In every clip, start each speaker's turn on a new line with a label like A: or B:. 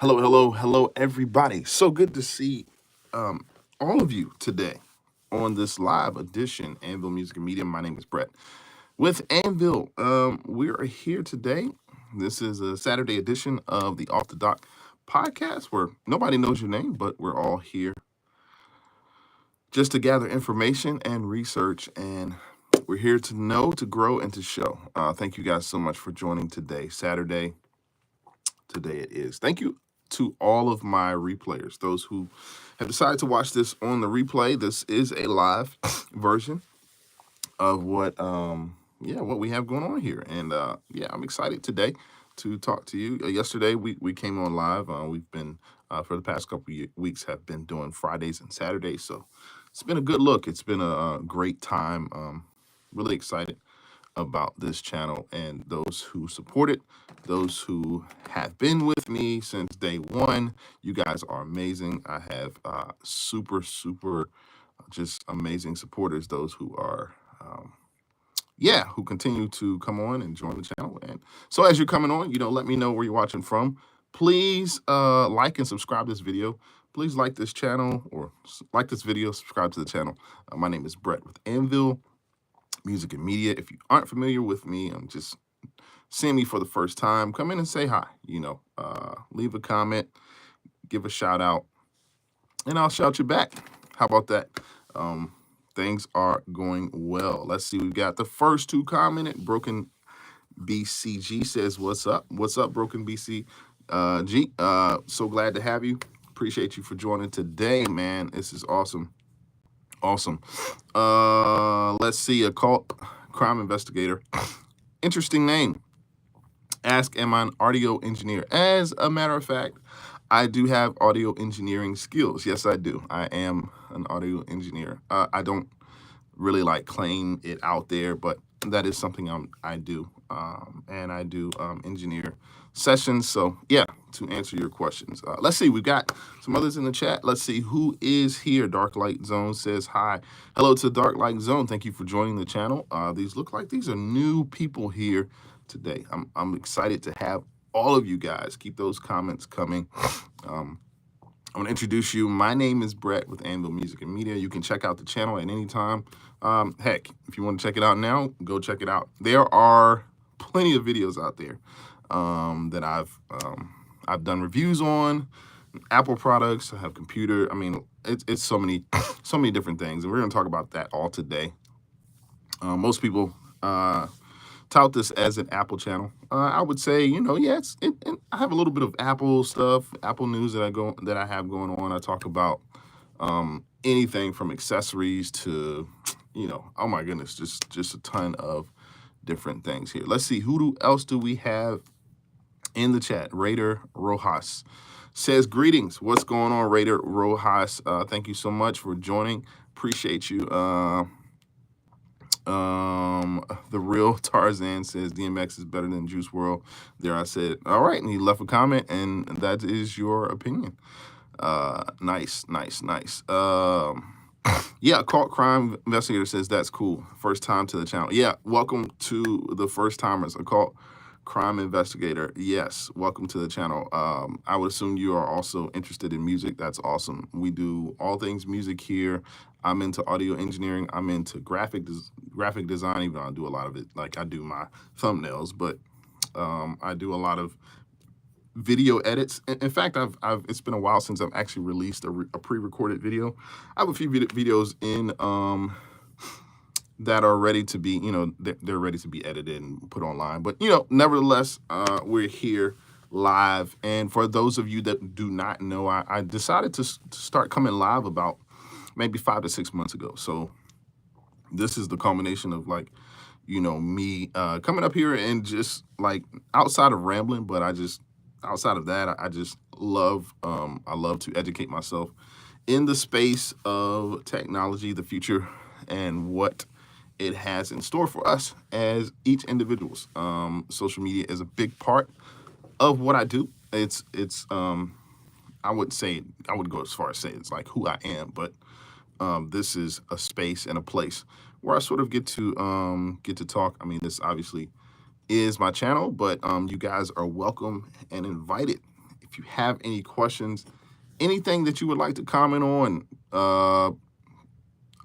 A: Hello, hello, hello, everybody. So good to see um, all of you today on this live edition, Anvil Music and Media. My name is Brett with Anvil. We are here today. This is a Saturday edition of the Off the Dock podcast where nobody knows your name, but we're all here just to gather information and research. And we're here to know, to grow, and to show. Thank you guys so much for joining today, Saturday. Today it is. Thank you to all of my replayers, those who have decided to watch this on the replay. This is a live version of what we have going on here. And I'm excited today to talk to you. Yesterday we came on live. We've been for the past couple of weeks have been doing Fridays and Saturdays. So it's been a good look. It's been a great time. Really excited about this channel and those who support it, those who have been with me since day one. You guys are amazing. I have super just amazing supporters, those who are who continue to come on and join the channel. And so as you're coming on, let me know where you're watching from. Please like and subscribe this video. Please like this channel, or like this video, subscribe to the channel. My name is Brett with Anvil Music and Media. If you aren't familiar with me, I'm just seeing me for the first time, come in and say hi. Leave a comment, give a shout out, and I'll shout you back. How about that? Things are going well. Let's see. We've got the first two commented. Broken BCG says, "What's up? What's up, Broken BCG? So glad to have you. Appreciate you for joining today, man. This is awesome." Awesome. Let's see. Occult crime investigator. Interesting name. Ask, am I an audio engineer? As a matter of fact, I do have audio engineering skills. Yes, I do. I am an audio engineer. I don't really claim it out there, but that is something I do. And I do engineer sessions. So yeah, to answer your questions. Let's see, we've got some others in the chat. Let's see who is here. Dark Light Zone says hi. Hello to Dark Light Zone. Thank you for joining the channel. These look like these are new people here today. I'm excited to have all of you guys. Keep those comments coming. I'm going to introduce you. My name is Brett with Anvil Music and Media. You can check out the channel at any time. Heck, if you want to check it out now, go check it out. There are plenty of videos out there that I've done reviews on Apple products. I have computer. I mean, it's so many different things, and we're going to talk about that all today. Most people tout this as an Apple channel. I would say, I have a little bit of Apple stuff, Apple news that I have going on. I talk about anything from accessories to, oh my goodness, just a ton of different things here. Let's see, who else do we have in the chat? Raider Rojas says, greetings. What's going on, Raider Rojas? Thank you so much for joining. Appreciate you. The real Tarzan says DMX is better than Juice WRLD. There I said, all right, and he left a comment, and that is your opinion. Nice. Yeah, Cult Crime Investigator says that's cool. First time to the channel. Yeah, welcome to the first timers. Occult Crime Investigator. Yes, welcome to the channel. I would assume you are also interested in music. That's awesome. We do all things music here. I'm into audio engineering. I'm into graphic design, even though I do a lot of it. Like I do my thumbnails, but I do a lot of video edits. In fact, it's been a while since I've actually released a pre-recorded video. I have a few videos in that are ready to be, they're ready to be edited and put online. But, nevertheless, we're here live. And for those of you that do not know, I decided to start coming live about maybe 5 to 6 months ago. So this is the culmination of me coming up here and just outside of rambling, but outside of that, I just love, I love to educate myself in the space of technology, the future, and what it has in store for us as each individuals. Social media is a big part of what I do. It's I would go as far as say it's like who I am, but this is a space and a place where I sort of get to talk. I mean, this obviously is my channel, but you guys are welcome and invited. If you have any questions, anything that you would like to comment on,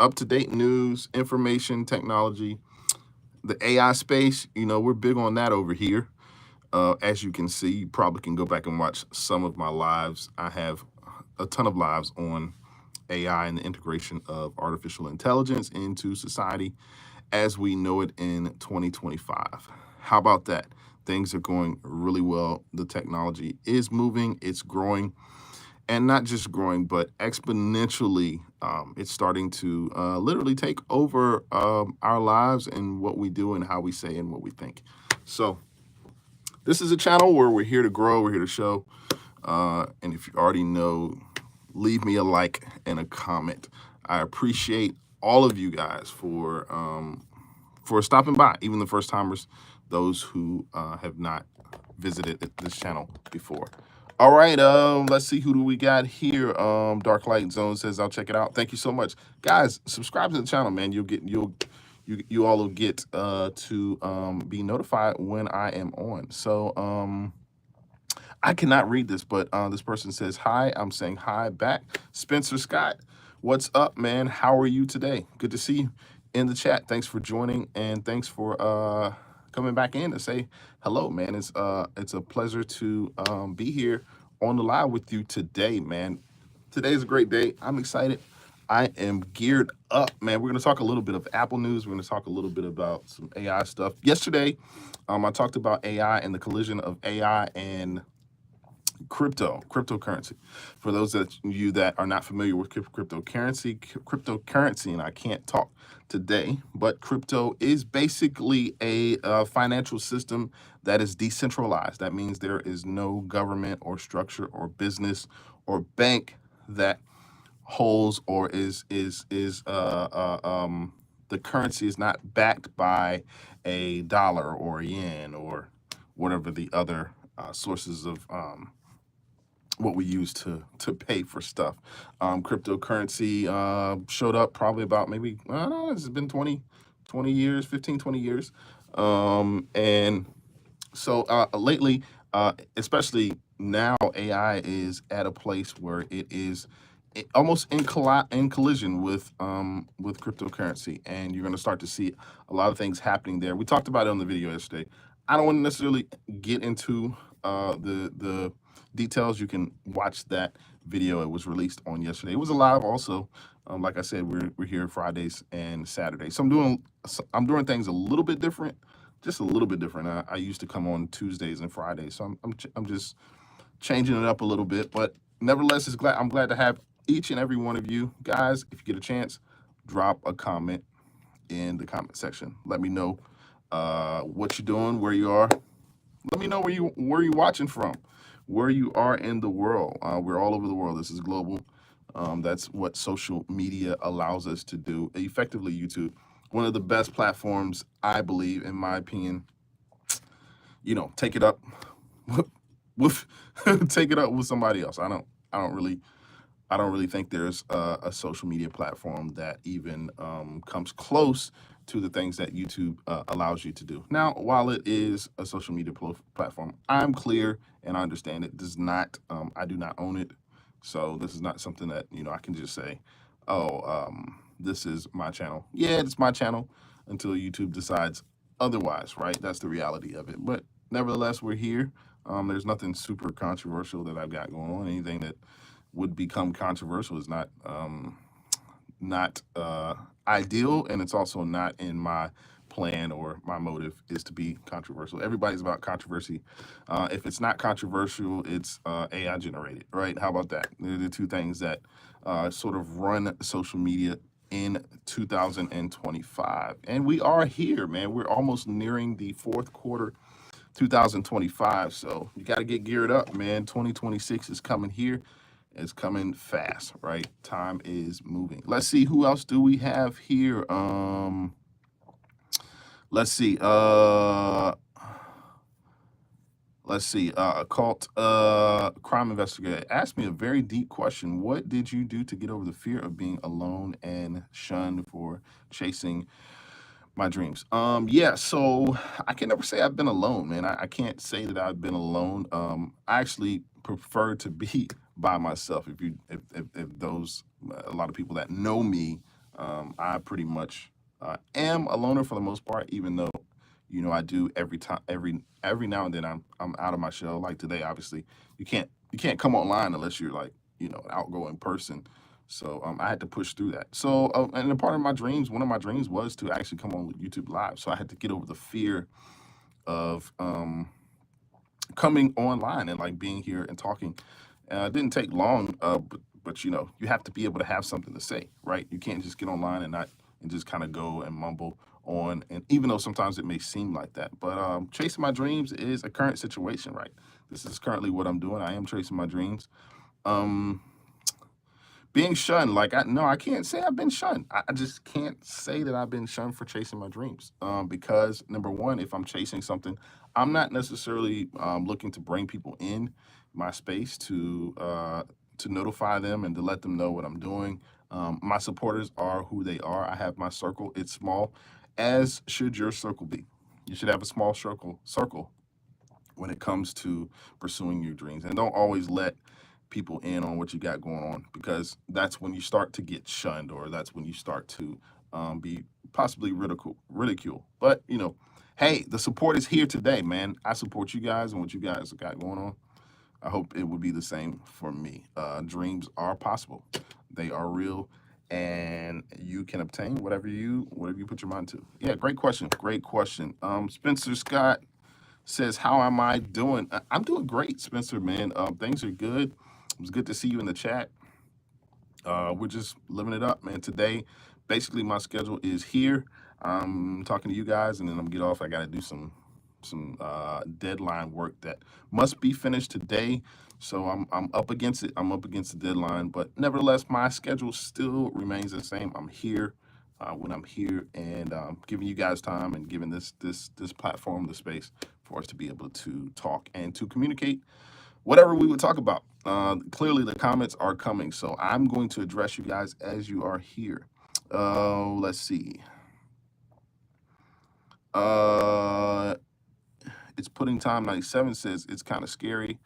A: up-to-date news, information, technology, the AI space, we're big on that over here. As you can see, you probably can go back and watch some of my lives. I have a ton of lives on AI and the integration of artificial intelligence into society as we know it in 2025. How about that? Things are going really well. The technology is moving, it's growing, and not just growing, but exponentially. It's starting to literally take over our lives and what we do and how we say and what we think. So this is a channel where we're here to grow, we're here to show. And if you already know, leave me a like and a comment. I appreciate all of you guys for stopping by, even the first timers, those who have not visited this channel before. All right, let's see, who do we got here? Dark Light Zone says, I'll check it out. Thank you so much. Guys, subscribe to the channel, man. You all will get to be notified when I am on. So I cannot read this, but this person says, hi, I'm saying hi back. Spencer Scott, what's up, man? How are you today? Good to see you in the chat. Thanks for joining, and thanks for coming back in to say hello, man. It's a pleasure to be here on the live with you today, man. Today's a great day. I'm excited. I am geared up, man. We're going to talk a little bit of Apple news. We're going to talk a little bit about some AI stuff. Yesterday, I talked about AI and the collision of AI and cryptocurrency. For those of you that are not familiar with cryptocurrency, and I can't talk today, but crypto is basically a financial system that is decentralized. That means there is no government or structure or business or bank that holds or the currency is not backed by a dollar or a yen or whatever the other sources of what we use to pay for stuff. Cryptocurrency showed up probably about maybe, I don't know, it's been 20 years, 15, 20 years. And so lately, especially now, AI is at a place where it is almost in collision with cryptocurrency, and you're going to start to see a lot of things happening there. We talked about it on the video yesterday. I don't want to necessarily get into the details. You can watch that video. It was released on yesterday. It was a live also. Like I said, we're here Fridays and Saturdays. So I'm doing things a little bit different, just a little bit different. I used to come on Tuesdays and Fridays, so I'm just changing it up a little bit. But nevertheless, I'm glad to have each and every one of you guys. If you get a chance, drop a comment in the comment section. Let me know what you're doing, where you are. Let me know where you're watching from, where you are in the world. We're all over the world. This is global. That's what social media allows us to do. Effectively, YouTube, one of the best platforms, I believe, in my opinion. Take it up with take it up with somebody else. I don't really think there's a social media platform that even comes close to the things that YouTube allows you to do. Now, while it is a social media platform, I'm clear and I understand it does not, I do not own it. So this is not something that, I can just say, oh, this is my channel. Yeah, it's my channel until YouTube decides otherwise, right? That's the reality of it. But nevertheless, we're here. There's nothing super controversial that I've got going on. Anything that would become controversial is not ideal, and it's also not in my plan or my motive is to be controversial. Everybody's about controversy. If it's not controversial, it's AI generated, right? How about that? They're the two things that sort of run social media in 2025. And we are here, man. We're almost nearing the fourth quarter 2025. So you got to get geared up, man. 2026 is coming here. It's coming fast, right? Time is moving. Let's see, who else do we have here? Let's see. Occult crime investigator asked me a very deep question. What did you do to get over the fear of being alone and shunned for chasing My dreams. Yeah, so I can never say I've been alone, man. I can't say that I've been alone. I actually prefer to be by myself. If those a lot of people that know me, I pretty much am a loner for the most part, even though I do every time every now and then I'm out of my shell. Like today, obviously, you can't come online unless you're like an outgoing person. So I had to push through that. So and a part of my dreams, one of my dreams was to actually come on YouTube Live. So I had to get over the fear of coming online and like being here and talking. It didn't take long, but you have to be able to have something to say, right? You can't just get online and just kind of go and mumble on. And even though sometimes it may seem like that, but chasing my dreams is a current situation, right? This is currently what I'm doing. I am chasing my dreams. Um, being shunned, like I can't say I've been shunned. I just can't say that I've been shunned for chasing my dreams. Because number one, if I'm chasing something, I'm not necessarily looking to bring people in my space to notify them and to let them know what I'm doing. My supporters are who they are. I have my circle. It's small, as should your circle be. You should have a small circle when it comes to pursuing your dreams, and don't always let people in on what you got going on, because that's when you start to get shunned, or that's when you start to be possibly ridicule. But hey, the support is here today, man. I support you guys and what you guys got going on. I hope it would be the same for me. Dreams are possible, they are real, and you can obtain whatever you put your mind to. Yeah, great question, great question. Spencer Scott says, "How am I doing?" I'm doing great, Spencer, man. Things are good. It was good to see you in the chat. We're just living it up, man. Today, basically, my schedule is here. I'm talking to you guys, and then I'm get off. I got to do some deadline work that must be finished today. So I'm up against it. I'm up against the deadline, but nevertheless, my schedule still remains the same. I'm here when I'm here, and giving you guys time and giving this platform the space for us to be able to talk and to communicate whatever we would talk about. Clearly, the comments are coming, so I'm going to address you guys as you are here. Let's see. It's Pudding Time 97 says it's kind of scary.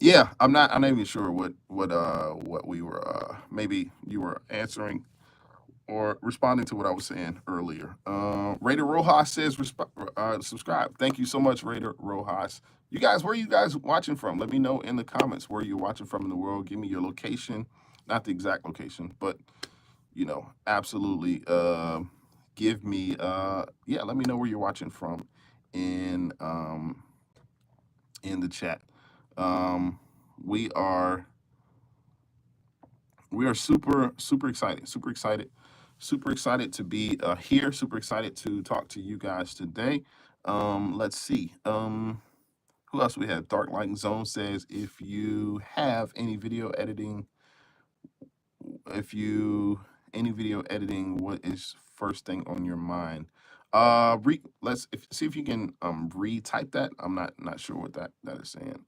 A: Yeah, I'm not even sure what we were maybe you were answering or responding to what I was saying earlier. Raider Rojas says subscribe. Thank you so much, Raider Rojas. You guys, where are you guys watching from? Let me know in the comments where you're watching from in the world. Give me your location, not the exact location, but absolutely. Give me yeah, let me know where you're watching from in in the chat. Um, we are we are super excited, super excited to be here, super excited to talk to you guys today. Let's see. Who else we have? Dark Light Zone says, if you any video editing, what is first thing on your mind? Let's see if you can retype that. I'm not sure what that is saying.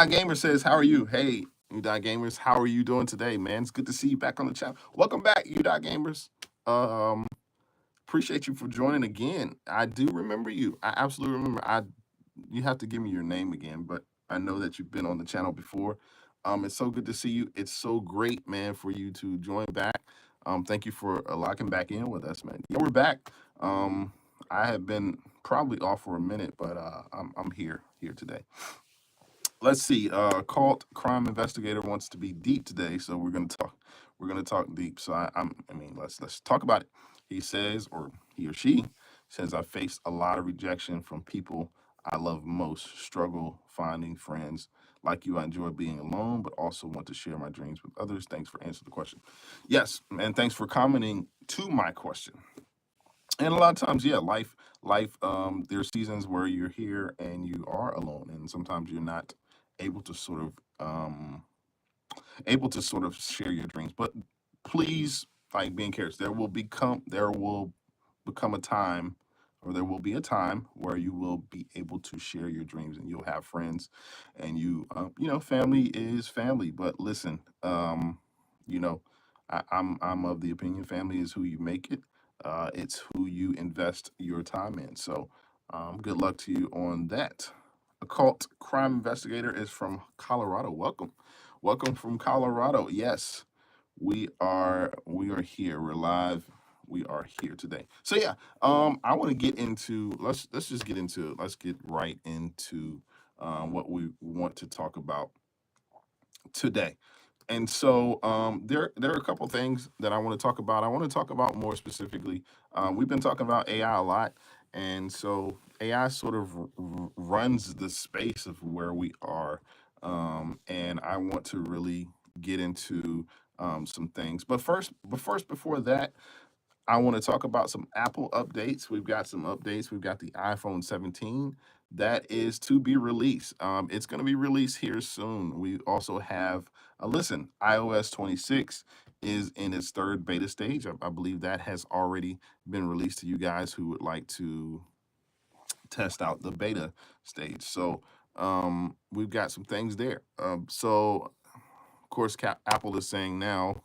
A: Gamer says, "How are you?" Hey, Gamers, how are you doing today, man? It's good to see you back on the channel. Welcome back, Gamers. Um, Appreciate you for joining again. I do remember you. I absolutely remember. You have to give me your name again, but I know that you've been on the channel before. It's so good to see you. It's so great, man, for you to join back. Thank you for locking back in with us, man. Yeah, we're back. I have been probably off for a minute, but I'm here today. Let's see. Cult crime investigator wants to be deep today, so we're gonna talk. We're gonna talk deep. So let's talk about it. He says, or he or she says, I faced a lot of rejection from people I love most. Struggle finding friends like you. I enjoy being alone, but also want to share my dreams with others. Thanks for answering the question. Yes, and thanks for commenting to my question. And a lot of times, yeah, life. There's seasons where you're here and you are alone, and sometimes you're not able to sort of share your dreams. But please, like, being careful. There will become a time, or there will be a time where you will be able to share your dreams, and you'll have friends, and family is family. But listen, you know, I'm of the opinion family is who you make it. It's who you invest your time in. So good luck to you on that. Occult crime investigator is from Colorado. Welcome, welcome from Colorado. Yes, we are here. We're live. We are here today. So yeah, I want to get into let's just get into it. Let's get right into what we want to talk about today. And so there are a couple things that I want to talk about. I want to talk about more specifically. We've been talking about AI a lot, and so AI sort of runs the space of where we are. And I want to really get into some things. Before that, I want to talk about some Apple updates. We've got some updates. We've got the iPhone 17 that is to be released. It's going to be released here soon. We also have, listen, iOS 26 is in its third beta stage. I believe that has already been released to you guys who would like to test out the beta stage. So we've got some things there. So of course, Apple is saying now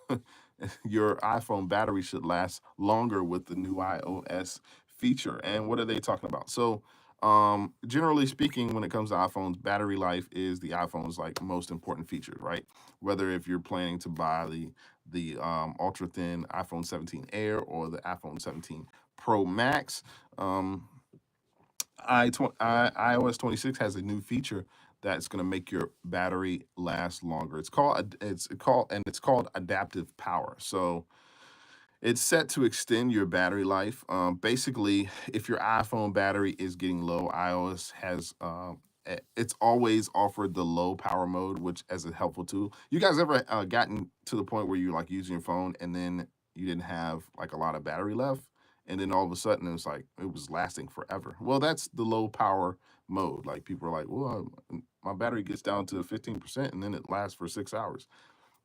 A: your iPhone battery should last longer with the new iOS feature. And what are they talking about? So, generally speaking, when it comes to iPhones, battery life is the iPhone's like most important feature, right? Whether if you're planning to buy the ultra thin iPhone 17 Air or the iPhone 17 Pro Max, iOS 26 has a new feature that's going to make your battery last longer. It's called adaptive power. So it's set to extend your battery life. Basically, if your iPhone battery is getting low, iOS has it's always offered the low power mode, which as a helpful tool. You guys ever gotten to the point where you're like using your phone and then you didn't have like a lot of battery left, and then all of a sudden it was like it was lasting forever? Well, that's the low power mode. Like people are like, well, my battery gets down to 15% and then it lasts for 6 hours.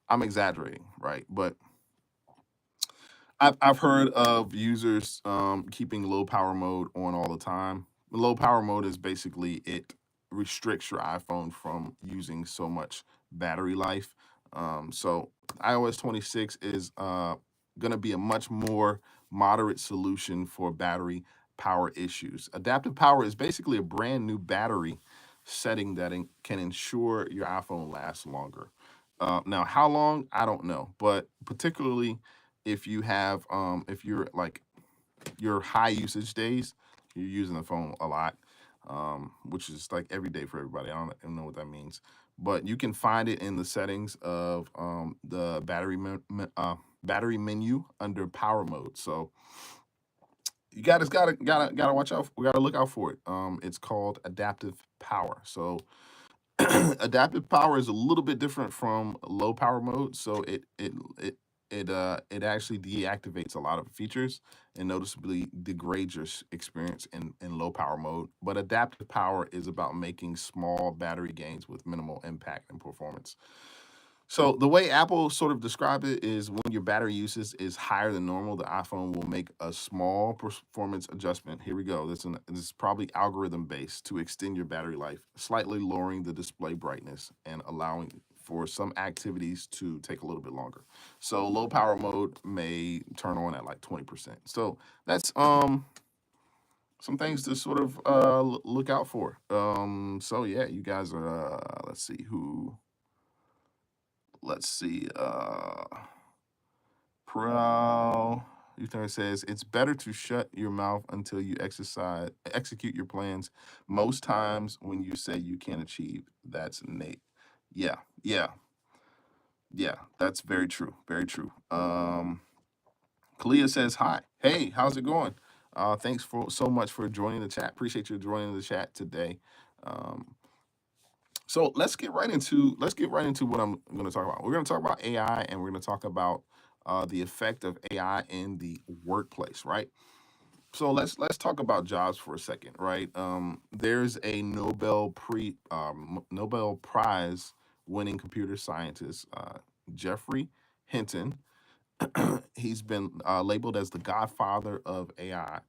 A: I'm exaggerating, right? But I've heard of users keeping low power mode on all the time. Low power mode is basically it restricts your iPhone from using so much battery life. So iOS 26 is going to be a much more moderate solution for battery power issues. Adaptive power is basically a brand new battery setting that can ensure your iPhone lasts longer. Now, how long? I don't know, but particularly if you're like your high usage days, you're using the phone a lot, which is like every day for everybody. I don't know what that means, but you can find it in the settings of the battery menu under power mode. So you guys gotta watch out. We gotta look out for it. It's called adaptive power. So adaptive power is a little bit different from low power mode. So it actually deactivates a lot of features and noticeably degrades your experience in low power mode. But adaptive power is about making small battery gains with minimal impact and performance. So the way Apple sort of describe it is when your battery usage is higher than normal, the iPhone will make a small performance adjustment. Here we go. This is probably algorithm based to extend your battery life, slightly lowering the display brightness and allowing for some activities to take a little bit longer. So low power mode may turn on at like 20%. So that's some things to sort of look out for. So yeah, you guys are let's see. Prowl Ether says it's better to shut your mouth until you execute your plans. Most times when you say you can't achieve, that's Nate. Yeah, yeah, yeah. That's very true. Very true. Kalia says hi. Hey, how's it going? Thanks for so much for joining the chat. Appreciate you joining the chat today. Um, So let's get right into what I'm going to talk about. We're going to talk about AI, and we're going to talk about the effect of AI in the workplace, right? So let's talk about jobs for a second, right? There's a Nobel Prize winning computer scientist, Jeffrey Hinton. He's been labeled as the godfather of AI.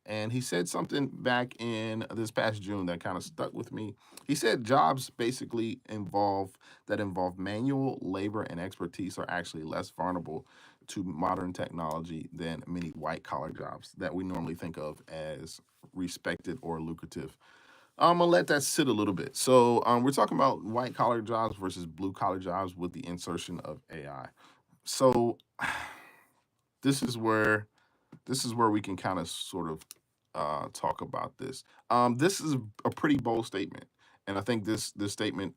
A: And he said something back in this past June that kind of stuck with me. He said jobs basically involve manual labor and expertise are actually less vulnerable to modern technology than many white collar jobs that we normally think of as respected or lucrative. I'm gonna let that sit a little bit. So we're talking about white collar jobs versus blue collar jobs with the insertion of AI. So this is where we can kind of sort of talk about this. This is a pretty bold statement, and I think this statement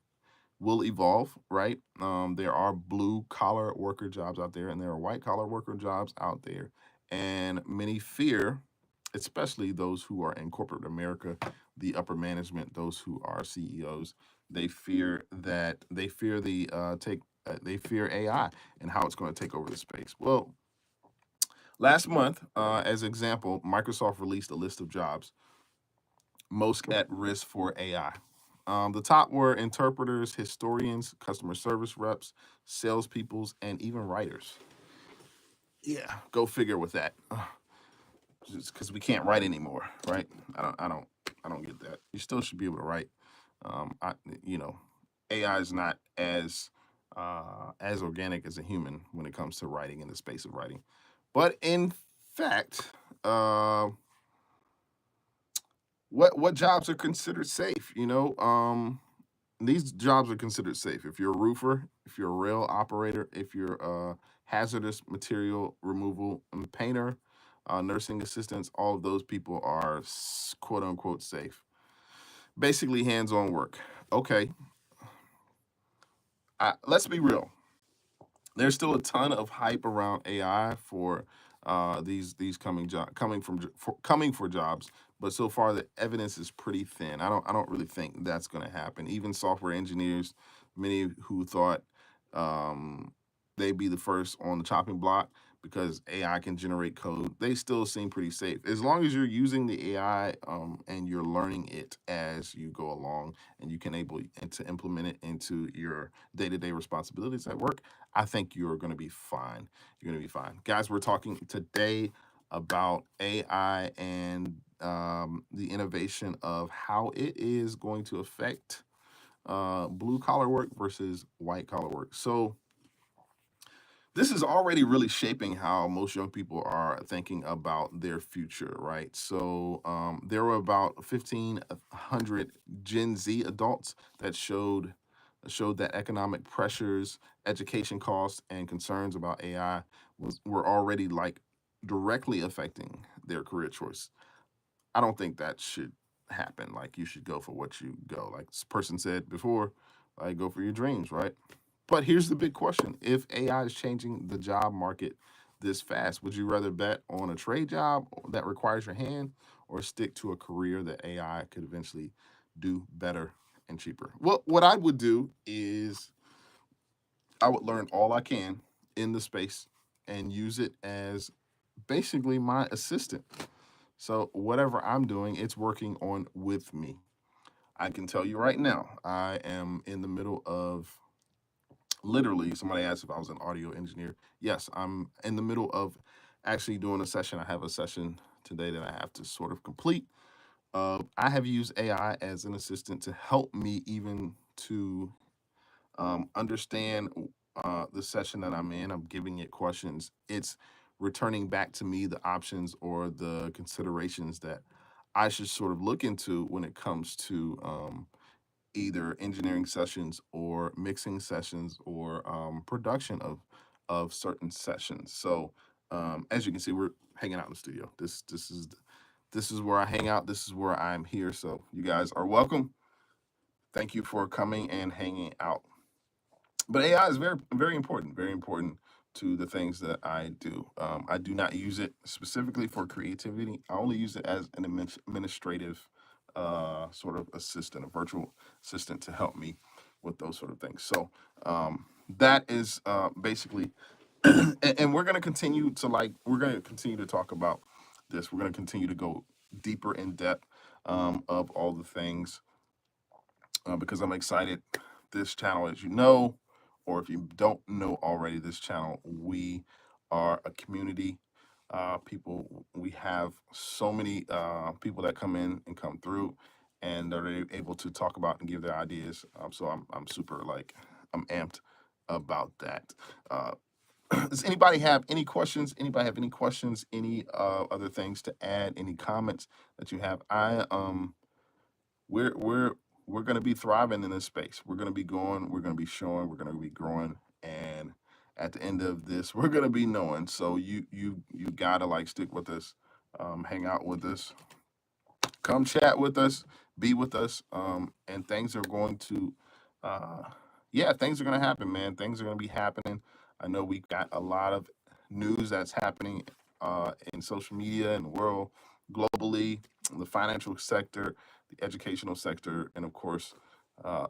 A: will evolve, right? There are blue collar worker jobs out there, and there are white collar worker jobs out there, and many fear, especially those who are in corporate America, the upper management, those who are CEOs, they fear the take. They fear AI and how it's going to take over the space. Well, last month, as example, Microsoft released a list of jobs most at risk for AI. The top were interpreters, historians, customer service reps, salespeoples, and even writers. Yeah, go figure with that. Just because we can't write anymore, right? I don't get that. You still should be able to write. I, you know, AI is not as organic as a human when it comes to writing in the space of writing. But in fact, what jobs are considered safe? These jobs are considered safe. If you're a roofer, if you're a rail operator, if you're a hazardous material removal painter, nursing assistants, all of those people are quote unquote safe. Basically, hands-on work. Okay, let's be real. There's still a ton of hype around AI for these coming for jobs, but so far the evidence is pretty thin. I don't really think that's going to happen. Even software engineers, many who thought um, they'd be the first on the chopping block because AI can generate code, they still seem pretty safe as long as you're using the AI and you're learning it as you go along, and you can able to implement it into your day-to-day responsibilities at work. I think you're going to be fine. You're going to be fine. Guys, we're talking today about AI and the innovation of how it is going to affect blue collar work versus white collar work. So, this is already really shaping how most young people are thinking about their future, right? So there were about 1,500 Gen Z adults that showed that economic pressures, education costs, and concerns about AI were already like directly affecting their career choice. I don't think that should happen. Like, you should go for what you go. Like this person said before, like, go for your dreams, right? But here's the big question. If AI is changing the job market this fast, would you rather bet on a trade job that requires your hand, or stick to a career that AI could eventually do better and cheaper? Well, what I would do is I would learn all I can in the space and use it as basically my assistant. So whatever I'm doing, it's working on with me. I can tell you right now, I am in the middle of, literally, somebody asked if I was an audio engineer. Yes, I'm in the middle of actually doing a session. I have a session today that I have to sort of complete. I have used AI as an assistant to help me even to understand the session that I'm in. I'm giving it questions. It's returning back to me the options or the considerations that I should sort of look into when it comes to either engineering sessions or mixing sessions or production of certain sessions. So as you can see, we're hanging out in the studio. This is where I hang out. This is where I'm here. So you guys are welcome. Thank you for coming and hanging out. But AI is very important to the things that I do. I do not use it specifically for creativity. I only use it as an administrative sort of assistant, a virtual assistant to help me with those sort of things. So that is basically, and we're going to continue to talk about this. We're going to continue to go deeper in depth of all the things because I'm excited. This channel, as you know, or if you don't know already, this channel, we are a community. People, we have so many people that come in and come through, and they're able to talk about and give their ideas. So I'm super like I'm amped about that. Uh, Does anybody have any questions? Anybody have any questions? Any other things to add? Any comments that you have? We're we're we're going to be thriving in this space. We're going to be going. We're going to be showing. We're going to be growing. And at the end of this, we're going to be knowing. So you gotta like stick with us, hang out with us, come chat with us, be with us, and things are going to, uh, yeah, things are going to happen, man. Things are going to be happening. I know we got a lot of news that's happening in social media in the world, globally, the financial sector, the educational sector, and of course,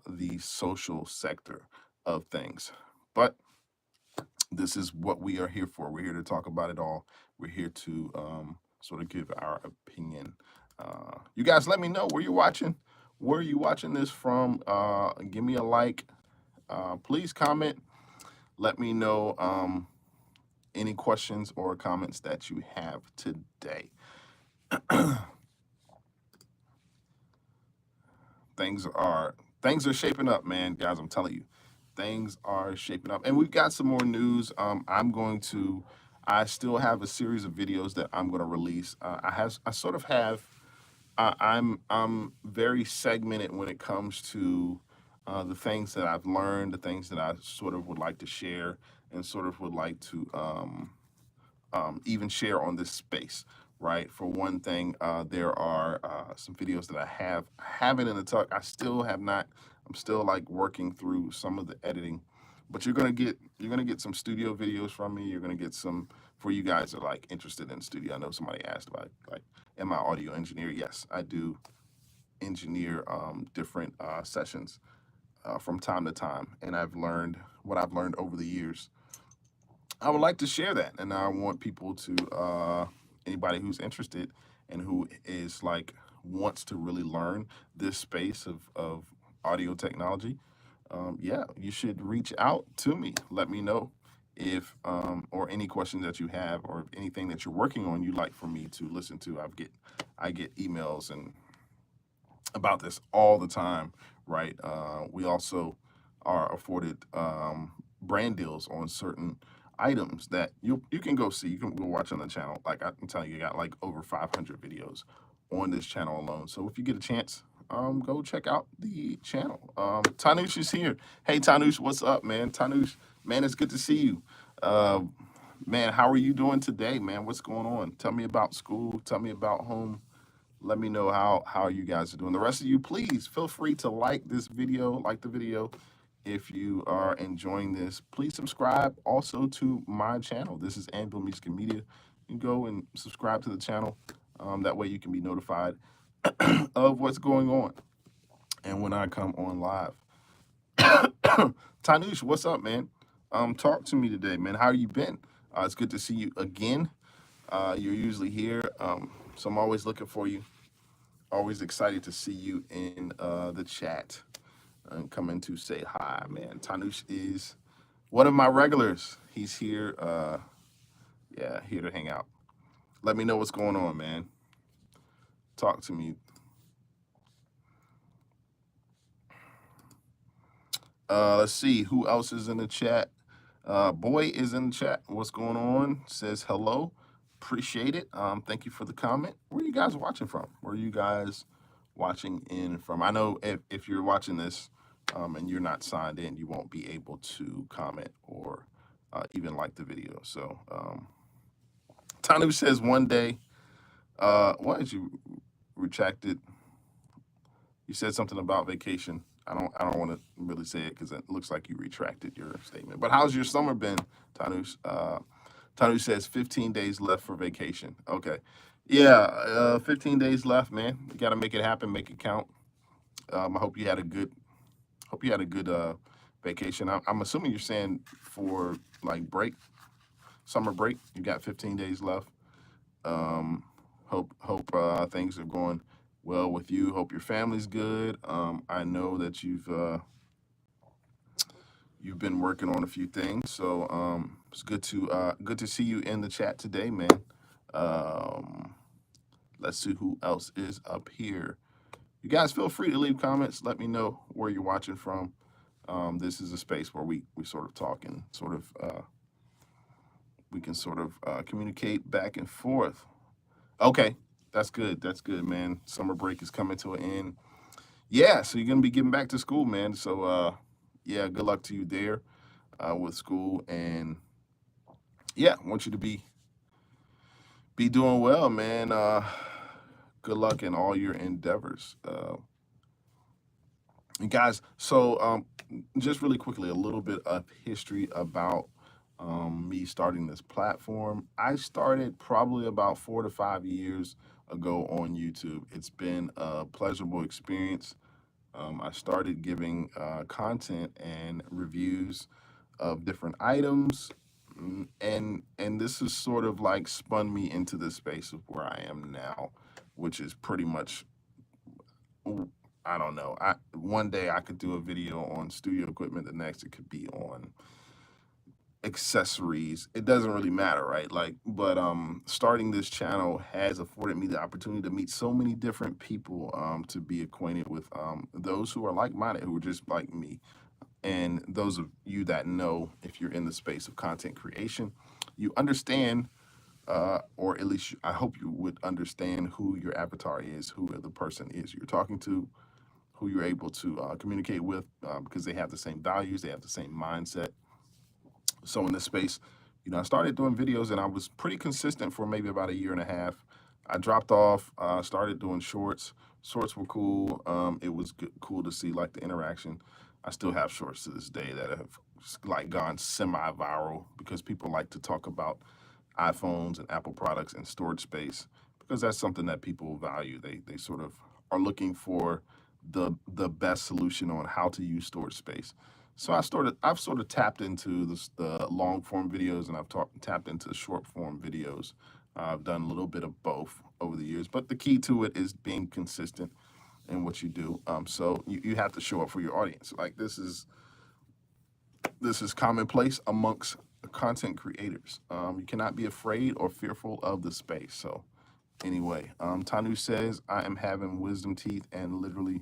A: the social sector of things. But this is what we are here for. We're here to talk about it all. We're here to sort of give our opinion. You guys, let me know where you're watching. Where are you watching this from? Give me a like. Please comment. Let me know any questions or comments that you have today. things are things are shaping up, man, guys. I'm telling you, things are shaping up, and we've got some more news. I still have a series of videos that I'm going to release. I sort of have. I'm very segmented when it comes to the things that I've learned, the things that I sort of would like to share, and sort of would like to even share on this space, right? For one thing, there are some videos that I haven't in the tuck. I still have not. I'm still like working through some of the editing, but you're gonna get some studio videos from me. You're gonna get some for you guys that are like interested in studio. I know somebody asked about like, am I audio engineer? Yes, I do engineer different sessions from time to time, and I've learned what I've learned over the years. I would like to share that, and I want people to anybody who's interested and who is like wants to really learn this space of audio technology. Yeah, you should reach out to me. Let me know if or any questions that you have or anything that you're working on you'd like for me to listen to. I get emails and about this all the time, right? We also are afforded brand deals on certain items that you can go see. You can go watch on the channel. Like I'm telling you, you got like over 500 videos on this channel alone. So if you get a chance, go check out the channel. Tanush is here. Hey Tanush, what's up, man? Tanush, man, it's good to see you. Uh, man, how are you doing today, man? What's going on? Tell me about school. Tell me about home. Let me know how you guys are doing. The rest of you, please feel free to like this video, like the video. If you are enjoying this, please subscribe also to my channel. This is Anvil Music and Media. You can go and subscribe to the channel. That way you can be notified of what's going on and when I come on live. Tanush, what's up, man? Talk to me today, man. How you been? It's good to see you again. You're usually here, so I'm always looking for you. Always excited to see you in the chat and coming to say hi, man. Tanush is one of my regulars. He's here, yeah, here to hang out. Let me know what's going on, man. Talk to me. Let's see who else is in the chat. Boy is in the chat. What's going on? Says hello. Appreciate it. Thank you for the comment. Where are you guys watching from? Where are you guys watching in from? I know if you're watching this and you're not signed in, you won't be able to comment or even like the video. So Tanu says one day, why did you retract it? You said something about vacation. I don't want to really say it because it looks like you retracted your statement. But how's your summer been, Tanush? Tanush says 15 days left for vacation. Okay. Yeah, 15 days left, man. You got to make it happen, make it count. I hope you had a good vacation. I'm assuming you're saying for like break, summer break. You got 15 days left. Hope things are going well with you. Hope your family's good. I know that you've been working on a few things, so it's good to see you in the chat today, man. Let's see who else is up here. You guys feel free to leave comments. Let me know where you're watching from. This is a space where we sort of talk and sort of we can sort of communicate back and forth. Okay, that's good. That's good, man. Summer break is coming to an end. Yeah, so you're gonna be getting back to school, man. So yeah, good luck to you there with school, and yeah, I want you to be doing well, man. Good luck in all your endeavors. And guys, so just really quickly, a little bit of history about me starting this platform. I started probably about 4 to 5 years ago on YouTube. It's been a pleasurable experience. I started giving content and reviews of different items, and this has sort of like spun me into the space of where I am now, which is pretty much, I don't know. I one day I could do a video on studio equipment, the next it could be on accessories. It doesn't really matter, right? Like, but starting this channel has afforded me the opportunity to meet so many different people, to be acquainted with those who are like-minded, who are just like me. And those of you that know, if you're in the space of content creation, you understand, or at least I hope you would understand who your avatar is, who the person is you're talking to, who you're able to communicate with, because they have the same values, they have the same mindset. So in this space, I started doing videos and I was pretty consistent for maybe about a year and a half. I dropped off, started doing shorts. Shorts were cool. It was cool to see like the interaction. I still have shorts to this day that have like gone semi-viral because people like to talk about iPhones and Apple products and storage space, because that's something that people value. They sort of are looking for the best solution on how to use storage space. So I've sort of tapped into the long form videos, and I've tapped into short form videos. I've done a little bit of both over the years, but the key to it is being consistent in what you do. So you have to show up for your audience. Like this is commonplace amongst content creators. You cannot be afraid or fearful of the space. So anyway, Tanu says, I am having wisdom teeth and literally,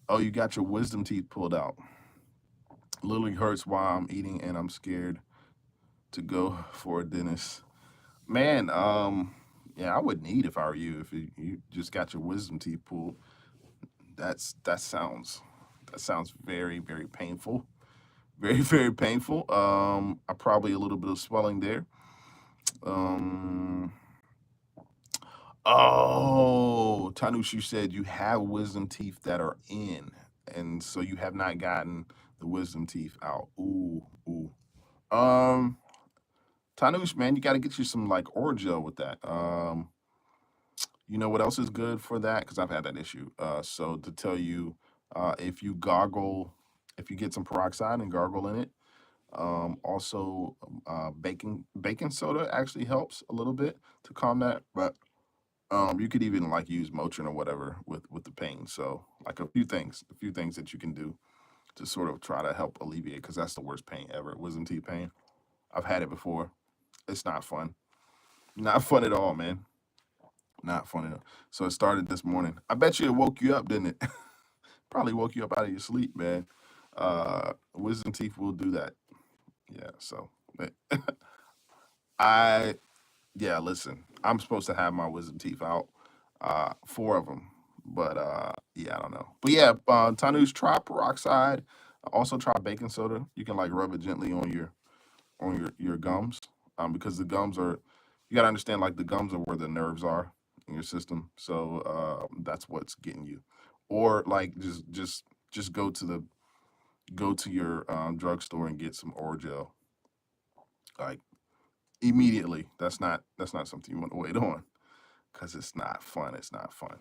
A: oh, you got your wisdom teeth pulled out. Literally hurts while I'm eating and I'm scared to go for a dentist. Man, yeah, I wouldn't eat if I were you. If you just got your wisdom teeth pulled, that sounds very, very painful. Very, very painful. I probably a little bit of swelling there. Um, oh, Tanush, you said you have wisdom teeth that are in, and so you have not gotten the wisdom teeth out. Ooh, ooh. Um, Tanush, man, you got to get you some like Orajel with that. You know what else is good for that? Because I've had that issue. So to tell you, if you gargle, if you get some peroxide and gargle in it, also, baking soda actually helps a little bit to calm that. But you could even like use Motrin or whatever with the pain. So like a few things that you can do to sort of try to help alleviate, because that's the worst pain ever. Wisdom teeth pain. I've had it before. It's not fun. Not fun at all, man. Not fun at all. So it started this morning. I bet you it woke you up, didn't it? Probably woke you up out of your sleep, man. Wisdom teeth will do that. Yeah. So I yeah, listen, I'm supposed to have my wisdom teeth out, four of them, but yeah, I don't know. But yeah, Tanu's, try peroxide. Also try baking soda. You can like rub it gently on your gums, because the gums are, you gotta understand, like the gums are where the nerves are in your system. So that's what's getting you. Or like just go to your drugstore and get some Orajel, like immediately. That's not something you want to wait on, because it's not fun. It's not fun.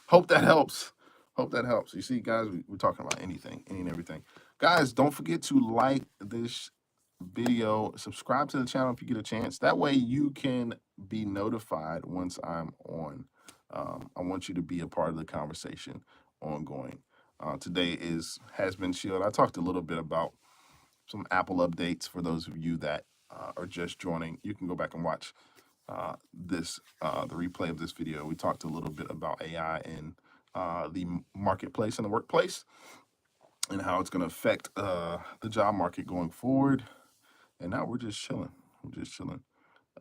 A: Hope that helps. Hope that helps. You see, guys, we're talking about anything, any and everything. Guys, don't forget to like this video, subscribe to the channel if you get a chance. That way you can be notified once I'm on. I want you to be a part of the conversation ongoing. Today has been Shield. I talked a little bit about some Apple updates for those of you that are just joining. You can go back and watch the replay of this video. We talked a little bit about AI in the marketplace and the workplace, and how it's going to affect the job market going forward. And now we're just chilling. I'm just chilling.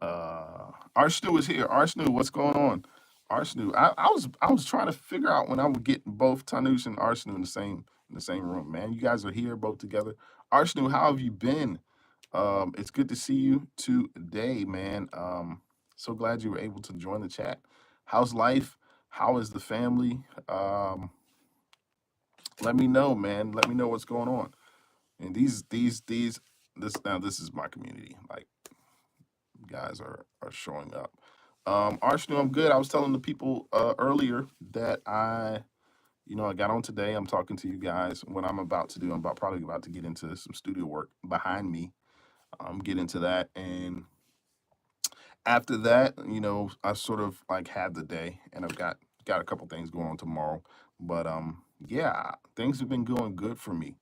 A: Arshnu is here. Arshnu, what's going on? Arshnu, I was trying to figure out when I would get both Tanush and Arshnu in the same room. Man, you guys are here both together. Arshnu, how have you been? It's good to see you today, man. So glad you were able to join the chat. How's life? How is the family? Let me know, man. Let me know what's going on. And this is my community. Like, guys are showing up. Arsenal, I'm good. I was telling the people earlier that I got on today. I'm talking to you guys. What I'm about to do, probably about to get into some studio work behind me. Get into that, and after that, I sort of like had the day, and I've got a couple things going on tomorrow. But yeah, things have been going good for me.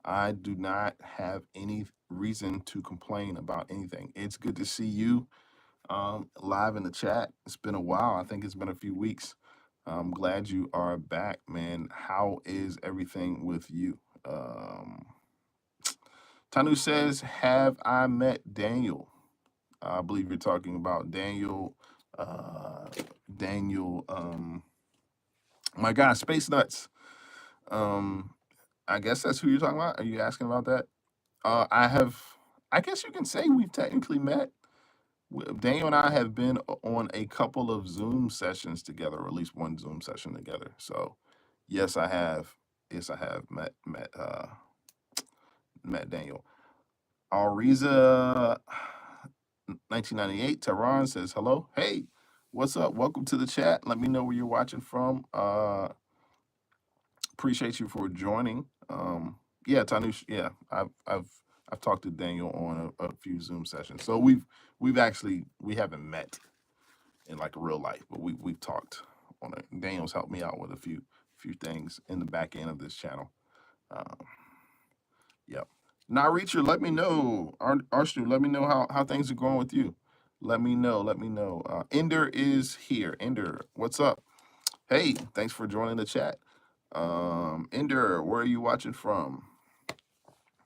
A: I do not have any reason to complain about anything. It's good to see you live in the chat. It's been a while. I think it's been a few weeks. I'm glad you are back, man. How is everything with you? Tanu says, "Have I met Daniel?" I believe you're talking about Daniel. Daniel. My God, Space Nuts. I guess that's who you're talking about. Are you asking about that? I have. I guess you can say we've technically met. Daniel and I have been on a couple of Zoom sessions together, or at least one Zoom session together. So, yes, I have. Yes, I have met Daniel. Ariza 1998 Tehran says hello. Hey, what's up? Welcome to the chat. Let me know where you're watching from. Appreciate you for joining. Yeah, Tanush. Yeah, I've talked to Daniel on a few Zoom sessions. So we haven't met in like real life, but we've talked on it. Daniel's helped me out with a few things in the back end of this channel. Um, yep. Now, Reacher, let me know. Arshnu, let me know how things are going with you. Let me know. Let me know. Ender is here. Ender, what's up? Hey, thanks for joining the chat. Ender, where are you watching from?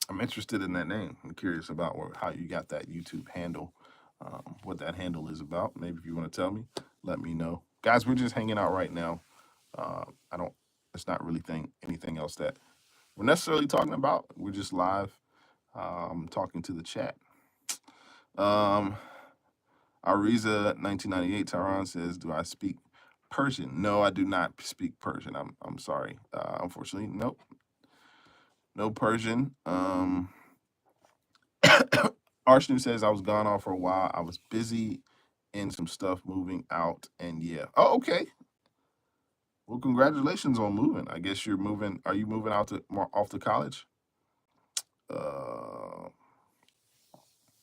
A: I'm interested in that name. I'm curious about how you got that YouTube handle, what that handle is about. Maybe if you want to tell me, let me know. Guys, we're just hanging out right now. It's not really anything else that we're necessarily talking about. We're just live talking to the chat. Ariza 1998 Tehran says, "Do I speak Persian?" No, I do not speak Persian. I'm sorry. Unfortunately, nope. No Persian. Arshnu says, "I was gone off for a while. I was busy in some stuff moving out, and yeah." Oh, okay. Well, congratulations on moving. I guess you're moving. Are you moving off to college?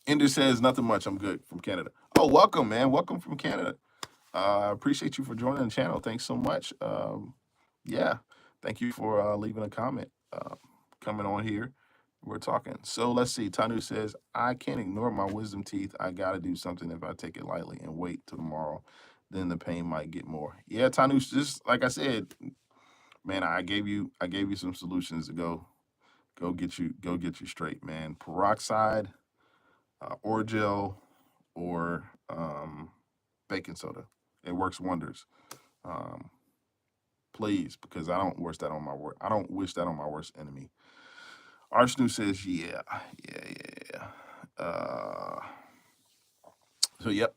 A: Ender says, "Nothing much. I'm good from Canada." Oh, welcome, man. Welcome from Canada. Appreciate you for joining the channel. Thanks so much. Yeah, thank you for leaving a comment. Coming on here, we're talking. So let's see. Tanu says, "I can't ignore my wisdom teeth. I gotta do something. If I take it lightly and wait till tomorrow, then the pain might get more." Yeah, Tanu, just like I said, man, I gave you some solutions to go get you straight, man. Peroxide, Orgel, or baking soda. It works wonders. Please, because I don't wish that on my worst enemy. Arshnu says, yeah. So yep.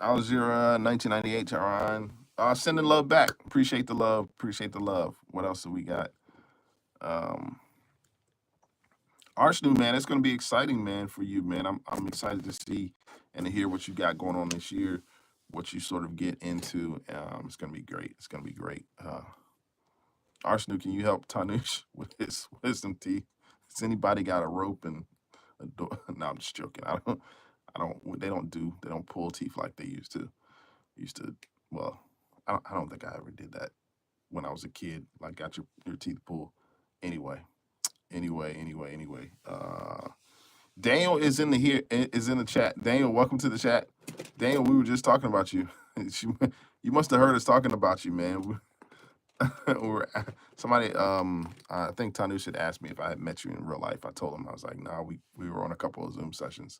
A: Alzira 1998 Tehran. Sending love back. Appreciate the love. What else do we got? Arshnu, man, it's gonna be exciting, man, for you, man. I'm excited to see and to hear what you got going on this year, what you sort of get into. It's gonna be great. Arshnu, can you help Tanush with his wisdom teeth? Has anybody got a rope and a door? No, I'm just joking. They don't pull teeth like they used to. Well, I don't think I ever did that when I was a kid. Like, got your teeth pulled. Anyway. Daniel is in the chat. Daniel, welcome to the chat. Daniel, we were just talking about you. You must have heard us talking about you, man. or somebody, I think Tanush had asked me if I had met you in real life. I told him, I was like, no, we were on a couple of Zoom sessions.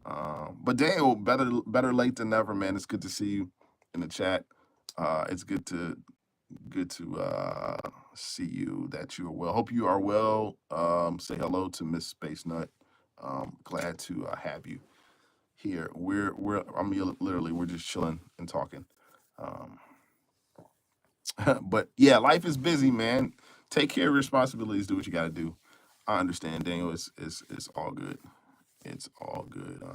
A: But Daniel, better late than never, man. It's good to see you in the chat. It's good to see you, that you are well. Hope you are well. Say hello to Miss Space Nut. Glad to have you here. I mean, literally, we're just chilling and talking. Um, but yeah, life is busy, man. Take care of your responsibilities. Do what you got to do. I understand, Daniel. It's all good. It's all good. I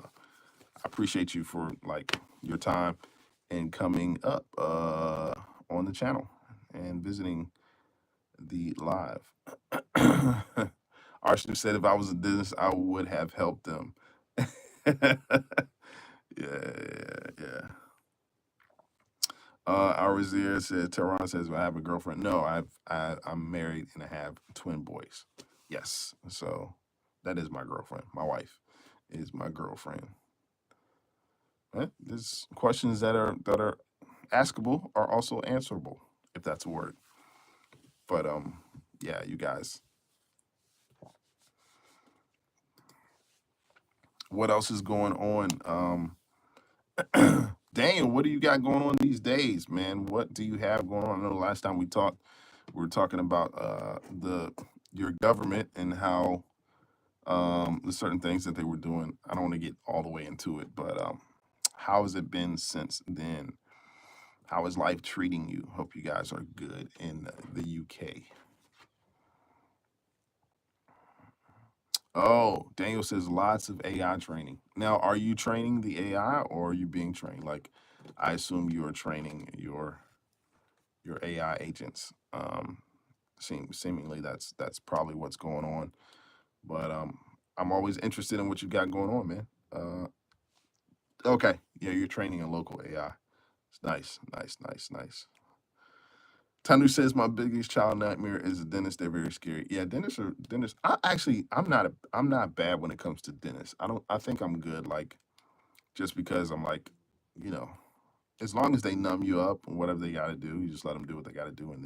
A: appreciate you for like your time and coming up on the channel and visiting the live. Arsenal said, if I was a dentist, I would have helped them. Yeah. Our Razier said, Tehran says, I have a girlfriend. No, I'm married and I have twin boys. Yes. So that is my girlfriend. My wife is my girlfriend. There's questions that are askable are also answerable, if that's a word. But yeah, you guys. What else is going on? Daniel, what do you got going on these days, man? What do you have going on? I know the last time we talked, we were talking about your government and how the certain things that they were doing. I don't want to get all the way into it, but how has it been since then? How is life treating you? Hope you guys are good in the UK. Oh, Daniel says lots of AI training. Now, are you training the AI or are you being trained? Like, I assume you are training your AI agents. Seemingly that's probably what's going on. But I'm always interested in what you got going on, man. Okay, yeah, you're training a local AI. It's nice. Tanu says my biggest child nightmare is a dentist. They're very scary. Yeah, dentists. I'm not bad when it comes to dentists. I think I'm good. Like just because I'm like, you know, as long as they numb you up and whatever they got to do, you just let them do what they got to do, and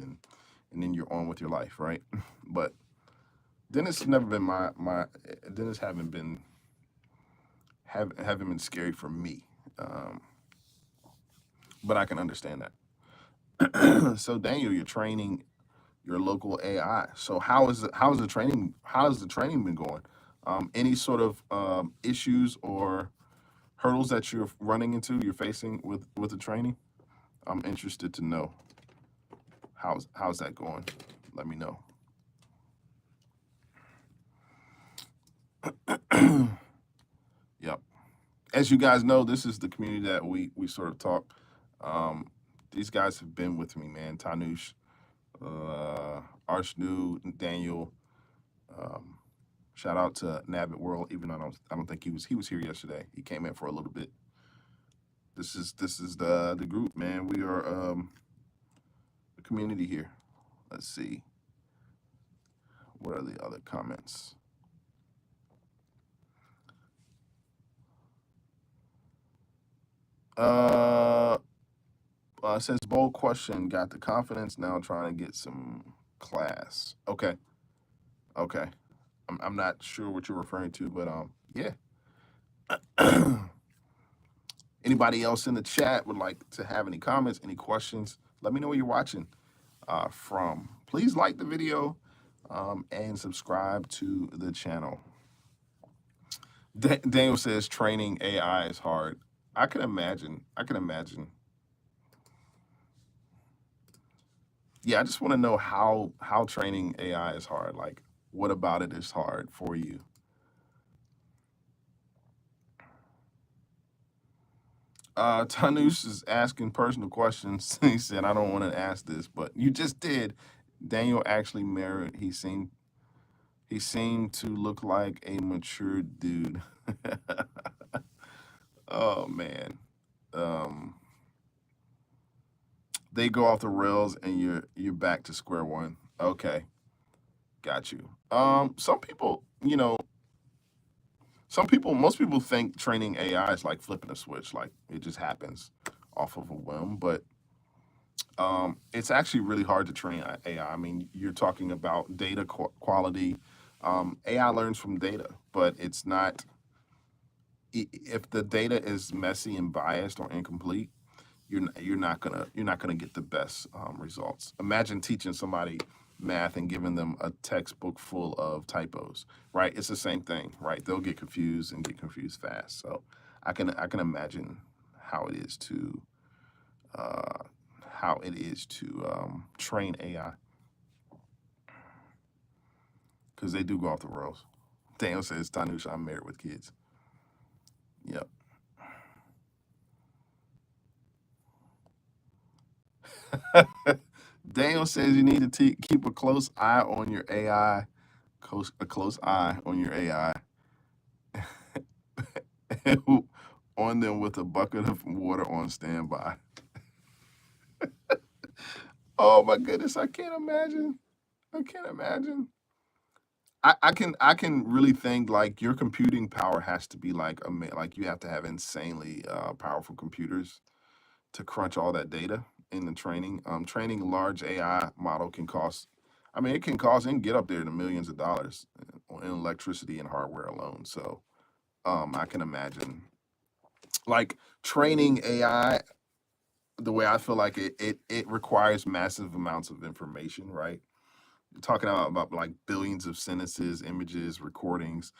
A: then you're on with your life, right? But dentists have never been my dentists haven't been scary for me, but I can understand that. So Daniel, you're training your local AI. So how's the training been going? Any sort of issues or hurdles that you're running into, you're facing with the training? I'm interested to know how's that going. Let me know. Yep. As you guys know, this is the community that we sort of talk. Um, these guys have been with me, man. Tanush, Arshnu, Daniel. Um, Shout out to Nabbit World, even though I don't think he was here yesterday. He came in for a little bit. This is the group, man. We are the community here. Let's see. What are the other comments? Says bold question. Got the confidence now, trying to get some class. Okay. I'm not sure what you're referring to, but yeah. Anybody else in the chat would like to have any comments, any questions? Let me know where you're watching from. Please like the video and subscribe to the channel. Daniel says training AI is hard. I can imagine. Yeah, I just want to know how training AI is hard. Like, what about it is hard for you? Tanush is asking personal questions. He said, I don't want to ask this, but you just did. Daniel actually married. He seemed to look like a mature dude. Oh man. Um, they go off the rails and you're back to square one. Okay, got you. Most people think training AI is like flipping a switch, like it just happens off of a whim. But It's actually really hard to train AI. I mean, you're talking about data quality. AI learns from data, but it's not. If the data is messy and biased or incomplete, you're not gonna get the best results. Imagine teaching somebody math and giving them a textbook full of typos, right? It's the same thing, right? They'll get confused and get confused fast. So I can imagine how it is to uh, train AI because they do go off the rails. Daniel says, Tanusha, I'm married with kids. Yep. Daniel says you need to keep a close eye on your AI, a close eye on your AI, on them with a bucket of water on standby. Oh my goodness, I can't imagine. I can't imagine. I can really think like your computing power has to be like like you have to have insanely powerful computers to crunch all that data in the training. Training a large AI model can cost. I mean, it can get up there to millions of dollars in electricity and hardware alone. So I can imagine like training AI the way I feel like it requires massive amounts of information, right? You're talking about like billions of sentences, images, recordings.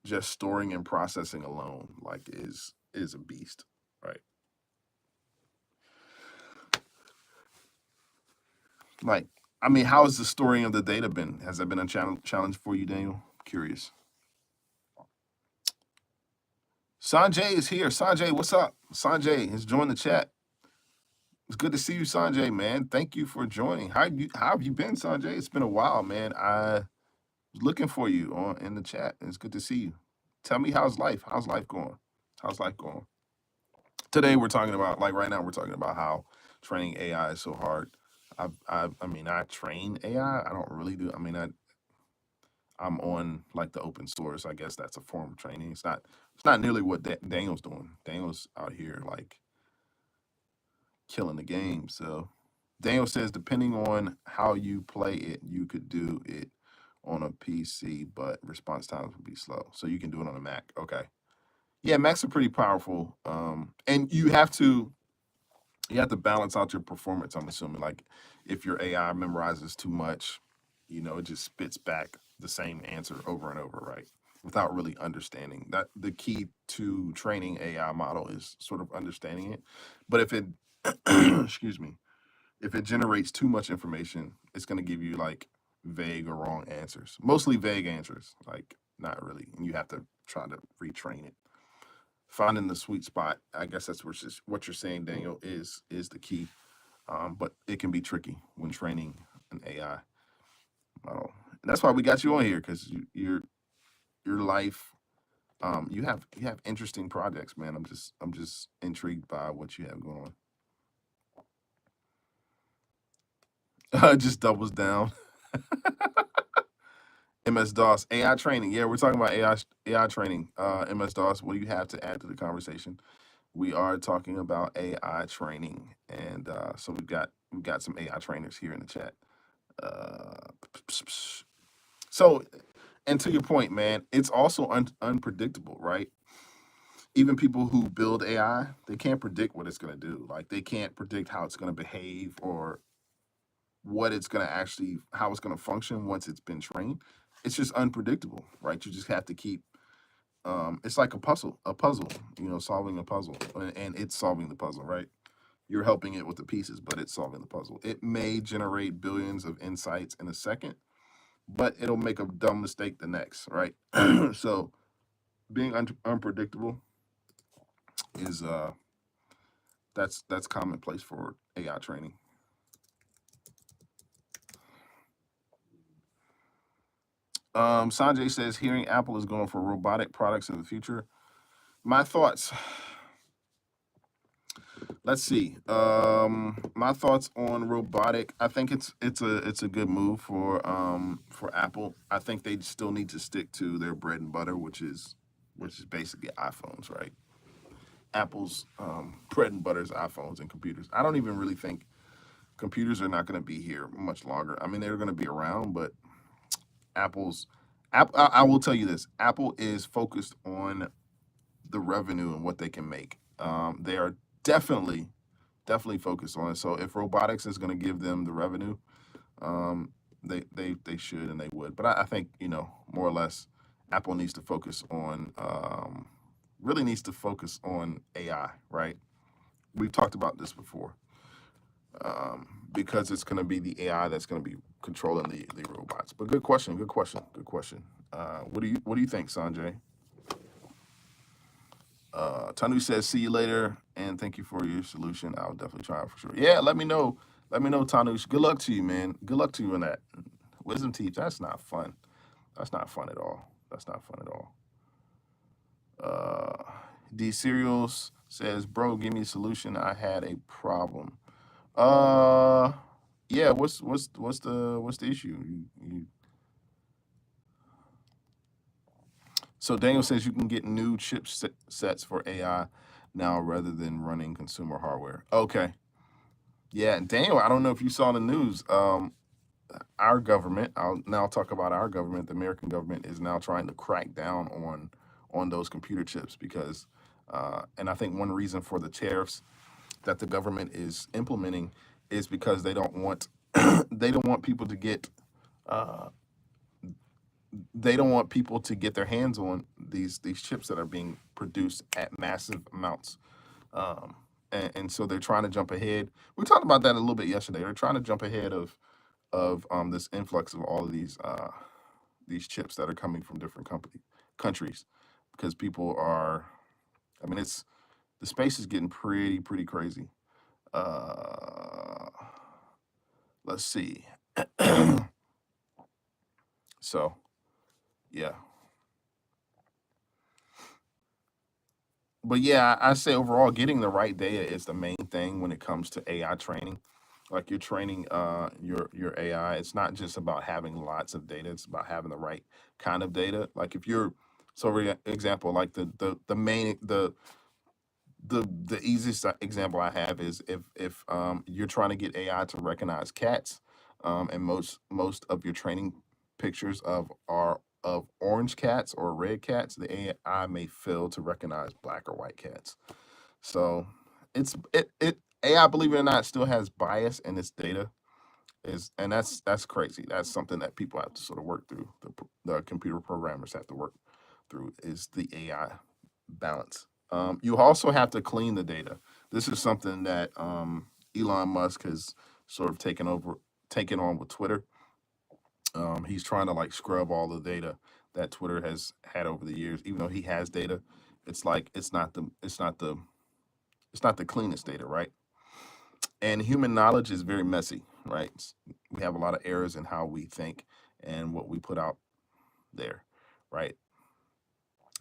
A: Just storing and processing alone, like is a beast, right? Like, I mean, how has the storing of the data been? Has that been a challenge for you, Daniel? Curious. Sanjay is here. Sanjay, what's up? Sanjay has joined the chat. It's good to see you, Sanjay, man. Thank you for joining. How have you been, Sanjay? It's been a while, man. I was looking for you on in the chat. It's good to see you. Tell me how's life? How's life going? How's life going? Today we're talking about like right now we're talking about how training AI is so hard. I mean I train AI. I don't really do. I mean I'm on like the open source. I guess that's a form of training. It's not nearly what Daniel's doing. Daniel's out here like killing the game. So Daniel says depending on how you play it, you could do it on a PC, but response times would be slow. So you can do it on a Mac. Okay. Yeah, Macs are pretty powerful. And you have to balance out your performance. I'm assuming, like, if your AI memorizes too much, it just spits back the same answer over and over, right? Without really understanding that. The key to training AI model is sort of understanding it. But if it, excuse me, if it generates too much information, it's going to give you like vague or wrong answers. Mostly vague answers, like not really, and you have to try to retrain it. Finding the sweet spot, I guess that's what you're saying, Daniel, is the key. But it can be tricky when training an AI model. And that's why we got you on here because your life, you have interesting projects, man. I'm just intrigued by what you have going on. It just doubles down. MS DOS AI training. Yeah, we're talking about AI training. MS DOS. What do you have to add to the conversation? We are talking about AI training, and so we've got some AI trainers here in the chat. Uh, so, and to your point, man, it's also unpredictable, right? Even people who build AI, they can't predict what it's going to do. Like they can't predict how it's going to behave or what it's going to actually how it's going to function once it's been trained. It's just unpredictable, right? You just have to keep. It's like a puzzle, solving a puzzle, and it's solving the puzzle, right? You're helping it with the pieces, but it's solving the puzzle. It may generate billions of insights in a second, but it'll make a dumb mistake the next, right? So being unpredictable is that's commonplace for AI training. Sanjay says hearing Apple is going for robotic products in the future. My thoughts. Let's see. My thoughts on robotic. I think it's a good move for Apple. I think they still need to stick to their bread and butter, which is basically iPhones, right? Apple's bread and butter is iPhones and computers. I don't even really think computers are not going to be here much longer. I mean, they're going to be around, but Apple. I will tell you this: Apple is focused on the revenue and what they can make. They are definitely focused on it. So if robotics is going to give them the revenue, they should and they would. But I think more or less, Apple needs to focus on really needs to focus on AI. Right? We've talked about this before. Because it's going to be the AI that's going to be controlling the robots. But good question. What do you think, Sanjay? Tanu says, "See you later, and thank you for your solution. I'll definitely try it for sure." Yeah, let me know. Let me know, Tanu. Good luck to you, man. Good luck to you in that. Wisdom teeth. That's not fun. That's not fun at all. That's not fun at all. D Cereals says, "Bro, give me a solution. I had a problem." Yeah. What's the issue? So Daniel says you can get new chip sets for AI now rather than running consumer hardware. Okay. Yeah, Daniel, I don't know if you saw the news. Our government, I'll now talk about our government, the American government is now trying to crack down on those computer chips because and I think one reason for the tariffs that the government is implementing is because they don't want they don't want people to get their hands on these chips that are being produced at massive amounts. And so they're trying to jump ahead. We talked about that a little bit yesterday. They're trying to jump ahead of this influx of all of these chips that are coming from different countries because people are. I mean, the space is getting pretty crazy. Let's see. So, yeah. But yeah, I say overall, getting the right data is the main thing when it comes to AI training. Like you're training your AI, it's not just about having lots of data; it's about having the right kind of data. Like if you're, so for example, like the main the easiest example I have is if you're trying to get AI to recognize cats, and most of your training pictures are of orange cats or red cats, the AI may fail to recognize black or white cats. So it AI, believe it or not, still has bias in its data. And that's crazy. That's something that people have to sort of work through. The computer programmers have to work through is the AI balance. You also have to clean the data. This is something that Elon Musk has sort of taken on with Twitter. He's trying to like scrub all the data that Twitter has had over the years. Even though he has data, it's like it's not the cleanest data, right? And human knowledge is very messy, right? We have a lot of errors in how we think and what we put out there, right?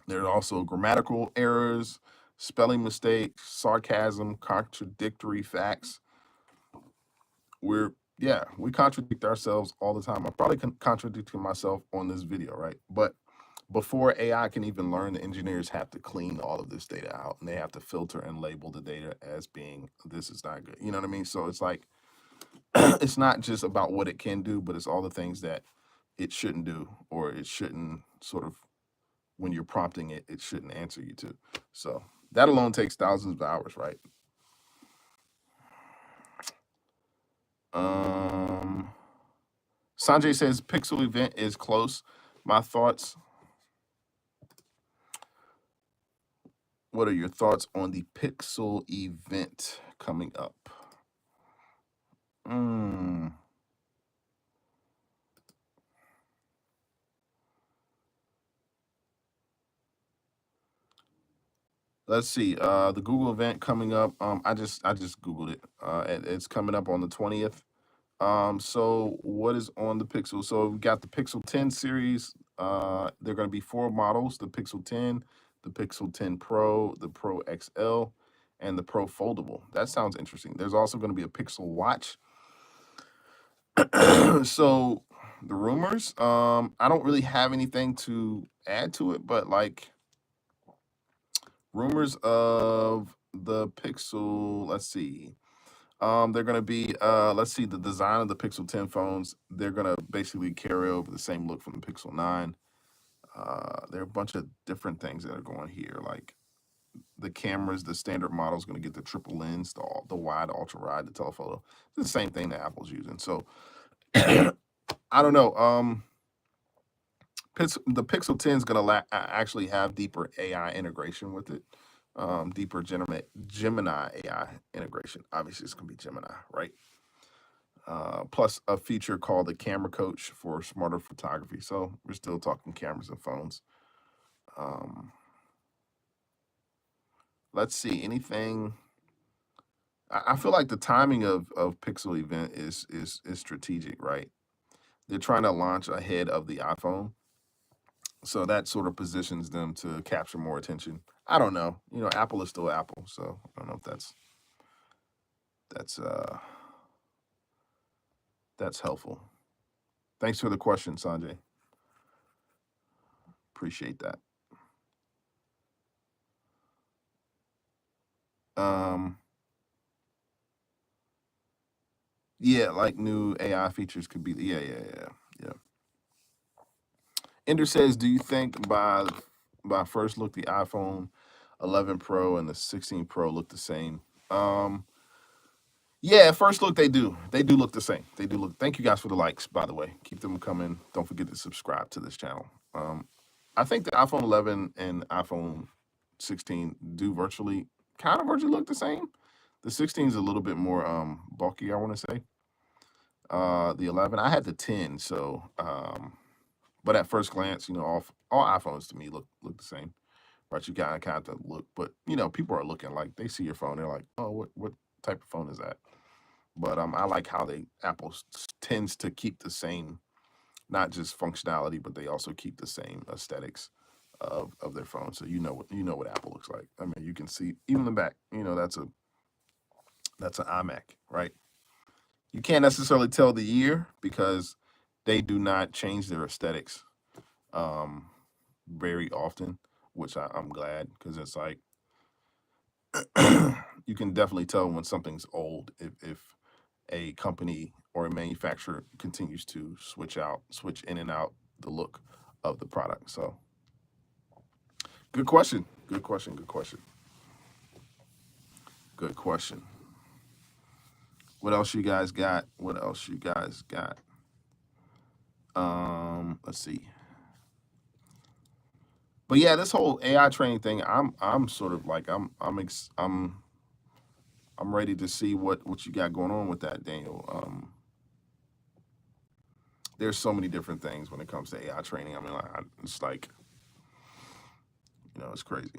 A: There are also grammatical errors, spelling mistakes, sarcasm, contradictory facts. We contradict ourselves all the time. I'm probably contradicting myself on this video, right? But before AI can even learn, the engineers have to clean all of this data out and they have to filter and label the data as being this is not good. You know what I mean? So it's like it's not just about what it can do, but it's all the things that it shouldn't do or it shouldn't sort of when you're prompting it, it shouldn't answer you to. So that alone takes thousands of hours, right? Sanjay says Pixel event is close. My thoughts. What are your thoughts on the Pixel event coming up? Let's see. The Google event coming up. I just Googled it. It's coming up on the 20th. So what is on the Pixel? So we got the Pixel 10 series. They're going to be 4 models: the Pixel 10, the Pixel 10 Pro, the Pro XL, and the Pro Foldable. That sounds interesting. There's also going to be a Pixel Watch. So the rumors. I don't really have anything to add to it, but like rumors of the Pixel. Let's see. They're going to be, let's see, the design of the Pixel 10 phones. They're going to basically carry over the same look from the Pixel 9. There are a bunch of different things that are going here, like the cameras. The standard model is going to get the triple lens, the wide, ultra wide, the telephoto. It's the same thing that Apple's using. So I don't know. The Pixel 10 is going to actually have deeper AI integration with it, deeper Gemini AI integration. Obviously, it's going to be Gemini, right? Plus a feature called the Camera Coach for smarter photography. So we're still talking cameras and phones. Let's see, anything. I feel like the timing of Pixel event is strategic, right? They're trying to launch ahead of the iPhone, so that sort of positions them to capture more attention. I don't know. You know, Apple is still Apple, so I don't know if that's helpful. Thanks for the question, Sanjay. Appreciate that. Yeah, like new AI features could be. Yeah. Ender says, do you think by first look the iPhone 11 Pro and the 16 Pro look the same? Yeah, at first look they do. They do look the same. They do look. Thank you guys for the likes, by the way. Keep them coming. Don't forget to subscribe to this channel. I think the iPhone 11 and iPhone 16 do virtually look the same. The 16 is a little bit more bulky, I want to say. The 11, I had the 10, so but at first glance, you know, all iPhones to me look the same. Right, you kind of look, but you know, people are looking like they see your phone, they're like, oh, what type of phone is that? But I like how Apple tends to keep the same, not just functionality, but they also keep the same aesthetics of their phone. So you know what Apple looks like. I mean, you can see even the back. You know, that's an iMac, right? You can't necessarily tell the year because they do not change their aesthetics very often, which I'm glad, because it's like you can definitely tell when something's old if a company or a manufacturer continues to switch in and out the look of the product. So good question. Good question. What else you guys got? Let's see. But yeah, this whole AI training thing, I'm sort of like I'm ready to see what you got going on with that, Daniel. There's so many different things when it comes to AI training. I mean, it's like, you know, it's crazy.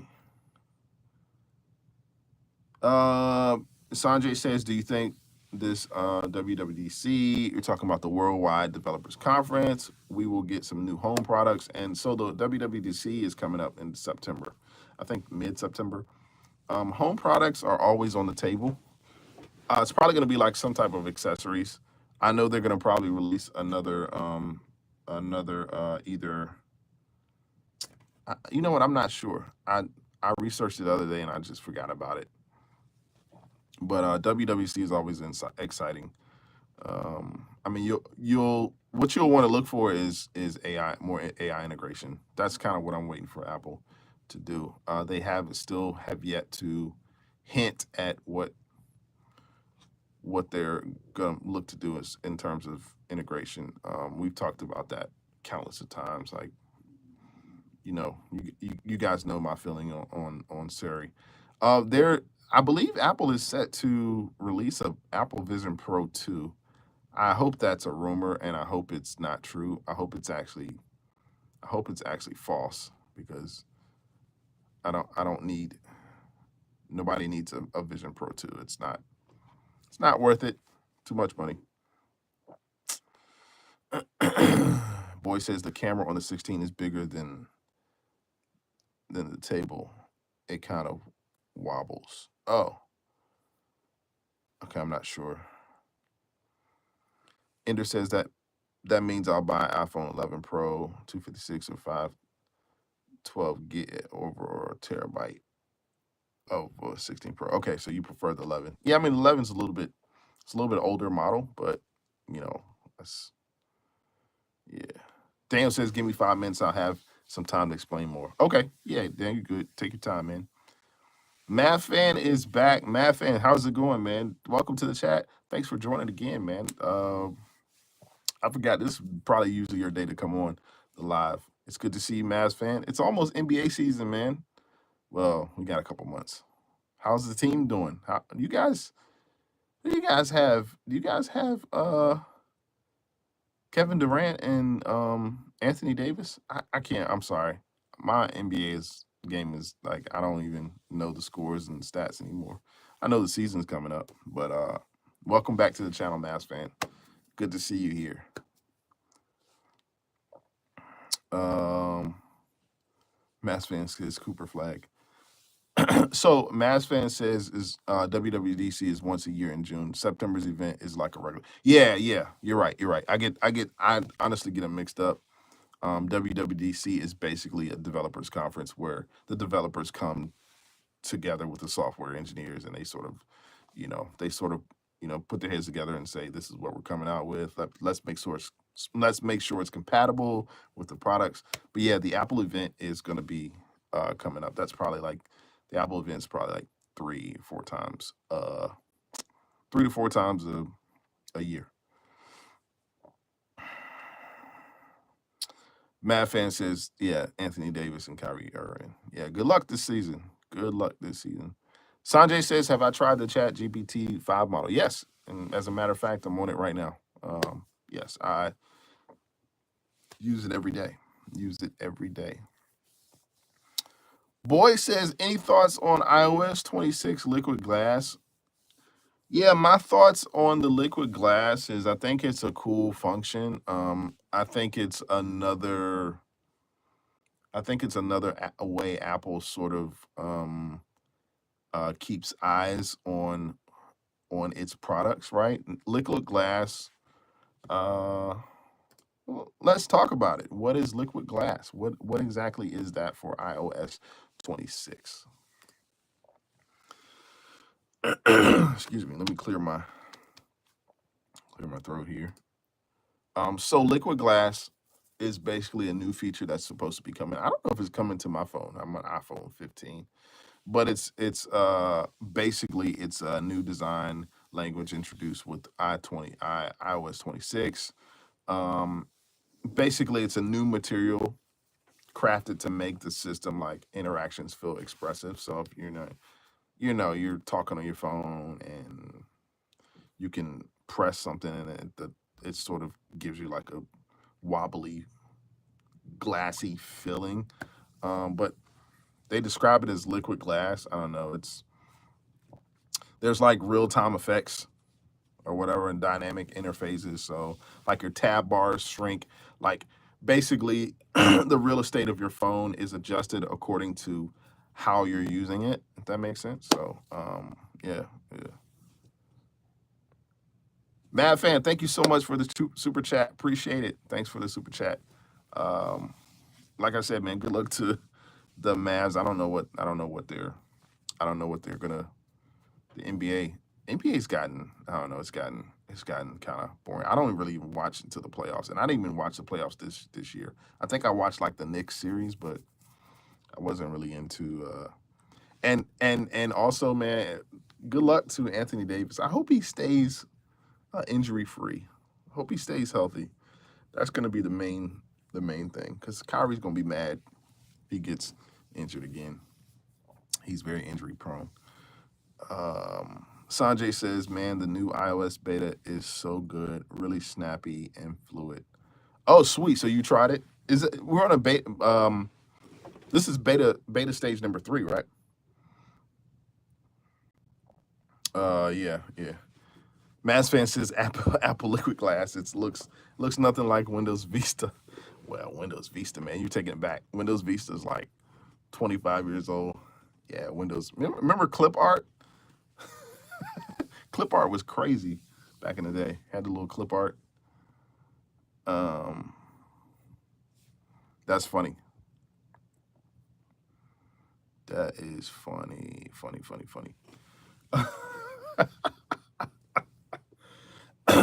A: Sanjay says, do you think this WWDC, you're talking about the Worldwide Developers Conference, we will get some new home products? And so the WWDC is coming up in September, I think mid-September. Home products are always on the table. It's probably going to be like some type of accessories. I know they're going to probably release another either. You know what? I'm not sure. I researched it the other day and I just forgot about it. But WWC is always exciting. I mean, what you'll want to look for is more AI integration. That's kind of what I'm waiting for Apple to do. They still have yet to hint at what they're gonna look to do is in terms of integration. We've talked about that countless of times. Like, you know, you guys know my feeling on Siri. I believe Apple is set to release a Apple Vision Pro 2. I hope that's a rumor, and I hope it's not true. I hope it's actually false, because nobody needs a Vision Pro 2. It's not worth it. Too much money. Boy says the camera on the 16 is bigger than the table. It kind of wobbles. Oh, okay. I'm not sure. Ender says that means I'll buy iPhone 11 Pro 256 or 512 gig over a terabyte of 16 Pro. Okay, so you prefer the 11? Yeah, I mean 11's a little bit. It's a little bit older model, but you know, that's yeah. Daniel says, "Give me 5 minutes. I'll have some time to explain more." Okay, yeah, Dan, you good. Take your time, man. Math Fan is back. Math Fan, how's it going, man? Welcome to the chat. Thanks for joining again, man. I forgot this is probably usually your day to come on the live. It's good to see you, Mavs fan. It's almost NBA season, man. Well, we got a couple months. How's the team doing? How you guys? Do you guys have? Do you guys have Kevin Durant and Anthony Davis? I can't. I'm sorry. My game is like I don't even know the scores and stats anymore. I know the season's coming up, but welcome back to the channel, Mavs fan. Good to see you here. Mass fan says Cooper flag. So Mass fan says is WWDC is once a year in June. September's event is like a regular. Yeah, you're right. I honestly get them mixed up. WWDC is basically a developers conference where the developers come together with the software engineers and they sort of, put their heads together and say, this is what we're coming out with. Let's make sure it's compatible with the products. But yeah, the Apple event is going to be coming up. That's probably like the Apple event's probably like 3 or 4 times, 3 to 4 times a year. Mad Fan says, yeah, Anthony Davis and Kyrie Irving. Yeah, good luck this season. Sanjay says, have I tried the Chat GPT 5 model? Yes. And as a matter of fact, I'm on it right now. Yes, I use it every day. Boy says, any thoughts on iOS 26 liquid glass? Yeah, my thoughts on the liquid glass is I think it's a cool function. I think it's another way Apple sort of keeps eyes on its products, right? Liquid glass. Let's talk about it. What is liquid glass? What exactly is that for iOS 26? Excuse me. Let me clear my throat here. So liquid glass is basically a new feature that's supposed to be coming. I don't know if it's coming to my phone. I'm on iPhone 15, but it's basically it's a new design language introduced with iOS 26. Basically, it's a new material crafted to make the system like interactions feel expressive. So if you're talking on your phone and you can press something and it sort of gives you like a wobbly, glassy feeling. But they describe it as liquid glass. I don't know. There's like real-time effects or whatever and dynamic interfaces. So like your tab bars shrink. Like basically the real estate of your phone is adjusted according to how you're using it, if that makes sense. So yeah. Mad Fan, thank you so much for the super chat. Appreciate it. Thanks for the super chat. Like I said, man, good luck to the Mavs. I don't know what they're gonna. The NBA's gotten. I don't know. It's gotten kind of boring. I don't really even watch until the playoffs, and I didn't even watch the playoffs this year. I think I watched like the Knicks series, but I wasn't really into. And also, man, good luck to Anthony Davis. I hope he stays injury free. Hope he stays healthy. That's going to be the main thing, because Kyrie's going to be mad if he gets injured again. He's very injury prone. Sanjay says, man, the new iOS beta is so good, really snappy and fluid. Oh, sweet. So you tried it? We're on a beta? This is beta stage number 3, right? Yeah. Mass Fan says Apple Liquid Glass. It looks nothing like Windows Vista. Well, Windows Vista, man, you're taking it back. Windows Vista is like 25 years old. Yeah, Windows. Remember clip art? Clip art was crazy back in the day. Had the little clip art. That's funny. That is funny.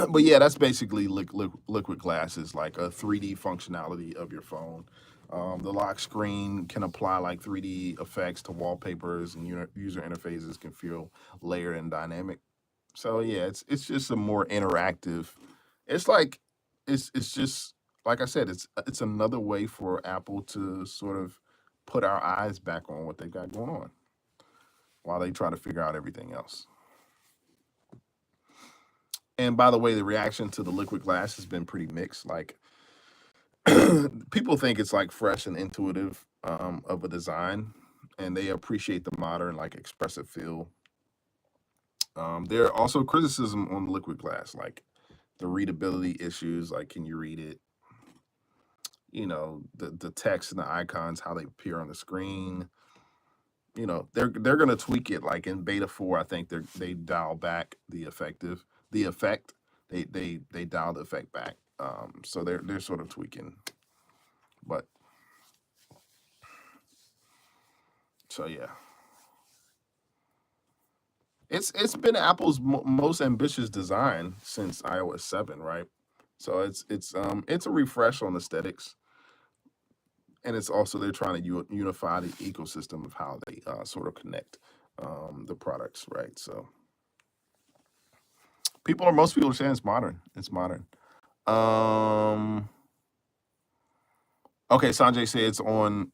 A: But yeah, that's basically liquid glass is like a 3D functionality of your phone. The lock screen can apply like 3D effects to wallpapers, and user interfaces can feel layered and dynamic. So yeah, it's just a more interactive. It's like it's just like I said, it's another way for Apple to sort of put our eyes back on what they've got going on while they try to figure out everything else. And by the way, the reaction to the liquid glass has been pretty mixed. Like people think it's like fresh and intuitive of a design, and they appreciate the modern, like expressive feel. There are also criticism on the liquid glass, like the readability issues, like can you read it? The text and the icons, how they appear on the screen. They're gonna tweak it. Like in beta 4, I think they dial back the effect. They dial the effect back. So they're sort of tweaking, but so yeah, it's been Apple's most ambitious design since iOS 7, right? So it's a refresh on aesthetics, and it's also they're trying to unify the ecosystem of how they sort of connect the products, right? So most people are saying it's modern. It's modern. Um, okay, Sanjay said it's on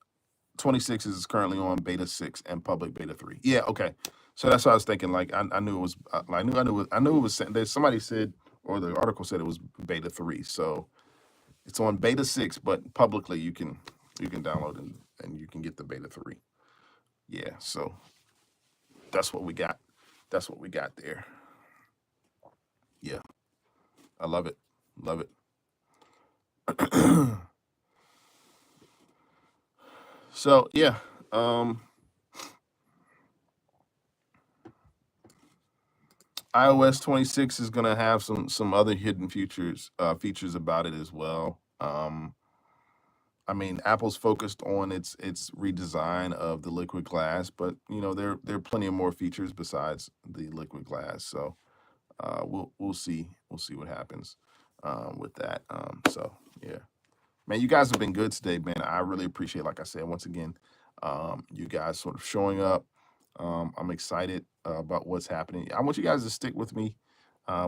A: 26 is currently on beta 6 and public beta 3. Yeah, okay. So that's what I was thinking. Like I knew it was. I knew it was. Somebody said, or the article said it was beta 3. So it's on beta 6, but publicly you can download and you can get the beta 3. Yeah. So that's what we got. That's what we got there. Yeah, I love it. Love it. So yeah. iOS 26 is gonna have some other hidden features about it as well. I mean, Apple's focused on its redesign of the liquid glass, but there are plenty of more features besides the liquid glass. So we'll see what happens with that. So yeah, man, you guys have been good today, man. I really appreciate, like I said, once again, you guys sort of showing up. I'm excited about what's happening. I want you guys to stick with me.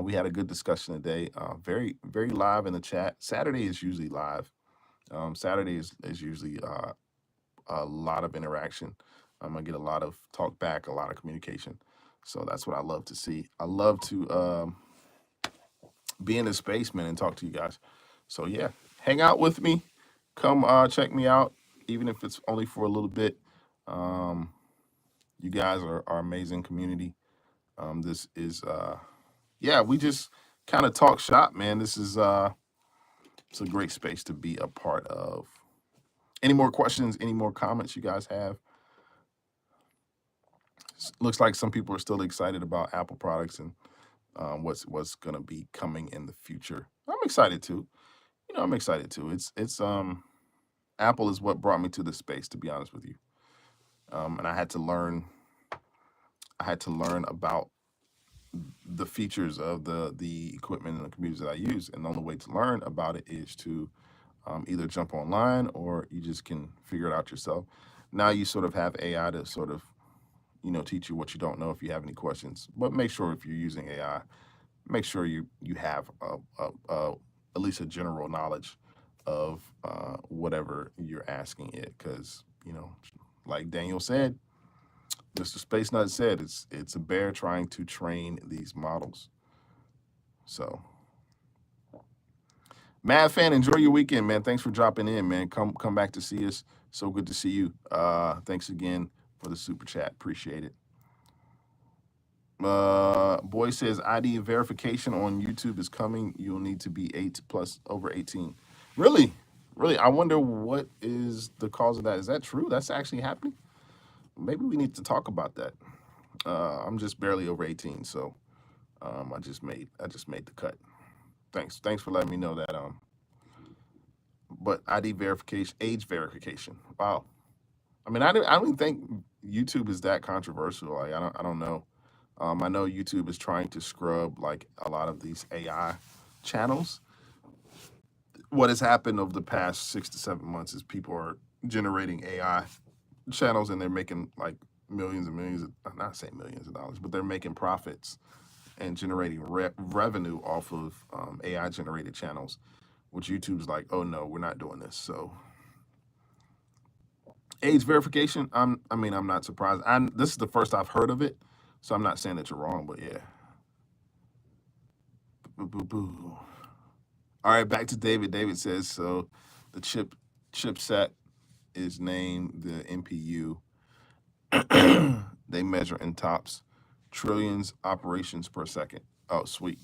A: We had a good discussion today. Very, very live in the chat. Saturday is usually live. Saturday is usually a lot of interaction. I get a lot of talk back, a lot of communication. So that's what I love to see. I love to be in this space, man, and talk to you guys. So yeah, hang out with me. Come check me out, even if it's only for a little bit. Um, you guys are amazing community. This is yeah, we just kind of talk shop, man. This is it's a great space to be a part of. Any more questions? Any more comments you guys have? Looks like some people are still excited about Apple products and what's gonna be coming in the future. I'm excited too. I'm excited too. It's Apple is what brought me to this space, to be honest with you. And I had to learn. I had to learn about the features of the equipment and the computers that I use, and the only way to learn about it is to either jump online or you just can figure it out yourself. Now you sort of have AI to sort of teach you what you don't know if you have any questions. But make sure if you're using AI, make sure you have at least a general knowledge of whatever you're asking it, because like Daniel said, Mr. Space Nut said, it's a bear trying to train these models. So, Mad Fan, enjoy your weekend, man. Thanks for dropping in, man. Come back to see us. So good to see you. Thanks again for the super chat. Appreciate it. Boy says ID verification on YouTube is coming. You'll need to be over 18. Really? Really? I wonder what is the cause of that. Is that true? That's actually happening? Maybe we need to talk about that. I'm just barely over 18, so I just made the cut. Thanks for letting me know that. But ID verification, age verification. Wow. I mean, I don't even think YouTube is that controversial. Like, I don't know. I know YouTube is trying to scrub like a lot of these AI channels. What has happened over the past 6 to 7 months is people are generating AI channels and they're making like millions and millions of, I'm not saying millions of dollars, but they're making profits and generating revenue off of AI generated channels, which YouTube's like, oh no, we're not doing this. So age verification, I'm not surprised. This is the first I've heard of it, so I'm not saying that you're wrong, but yeah. Boo, boo, boo. All right, back to David. David says, so the chipset is named the NPU. They measure in tops, trillions operations per second. Oh, sweet.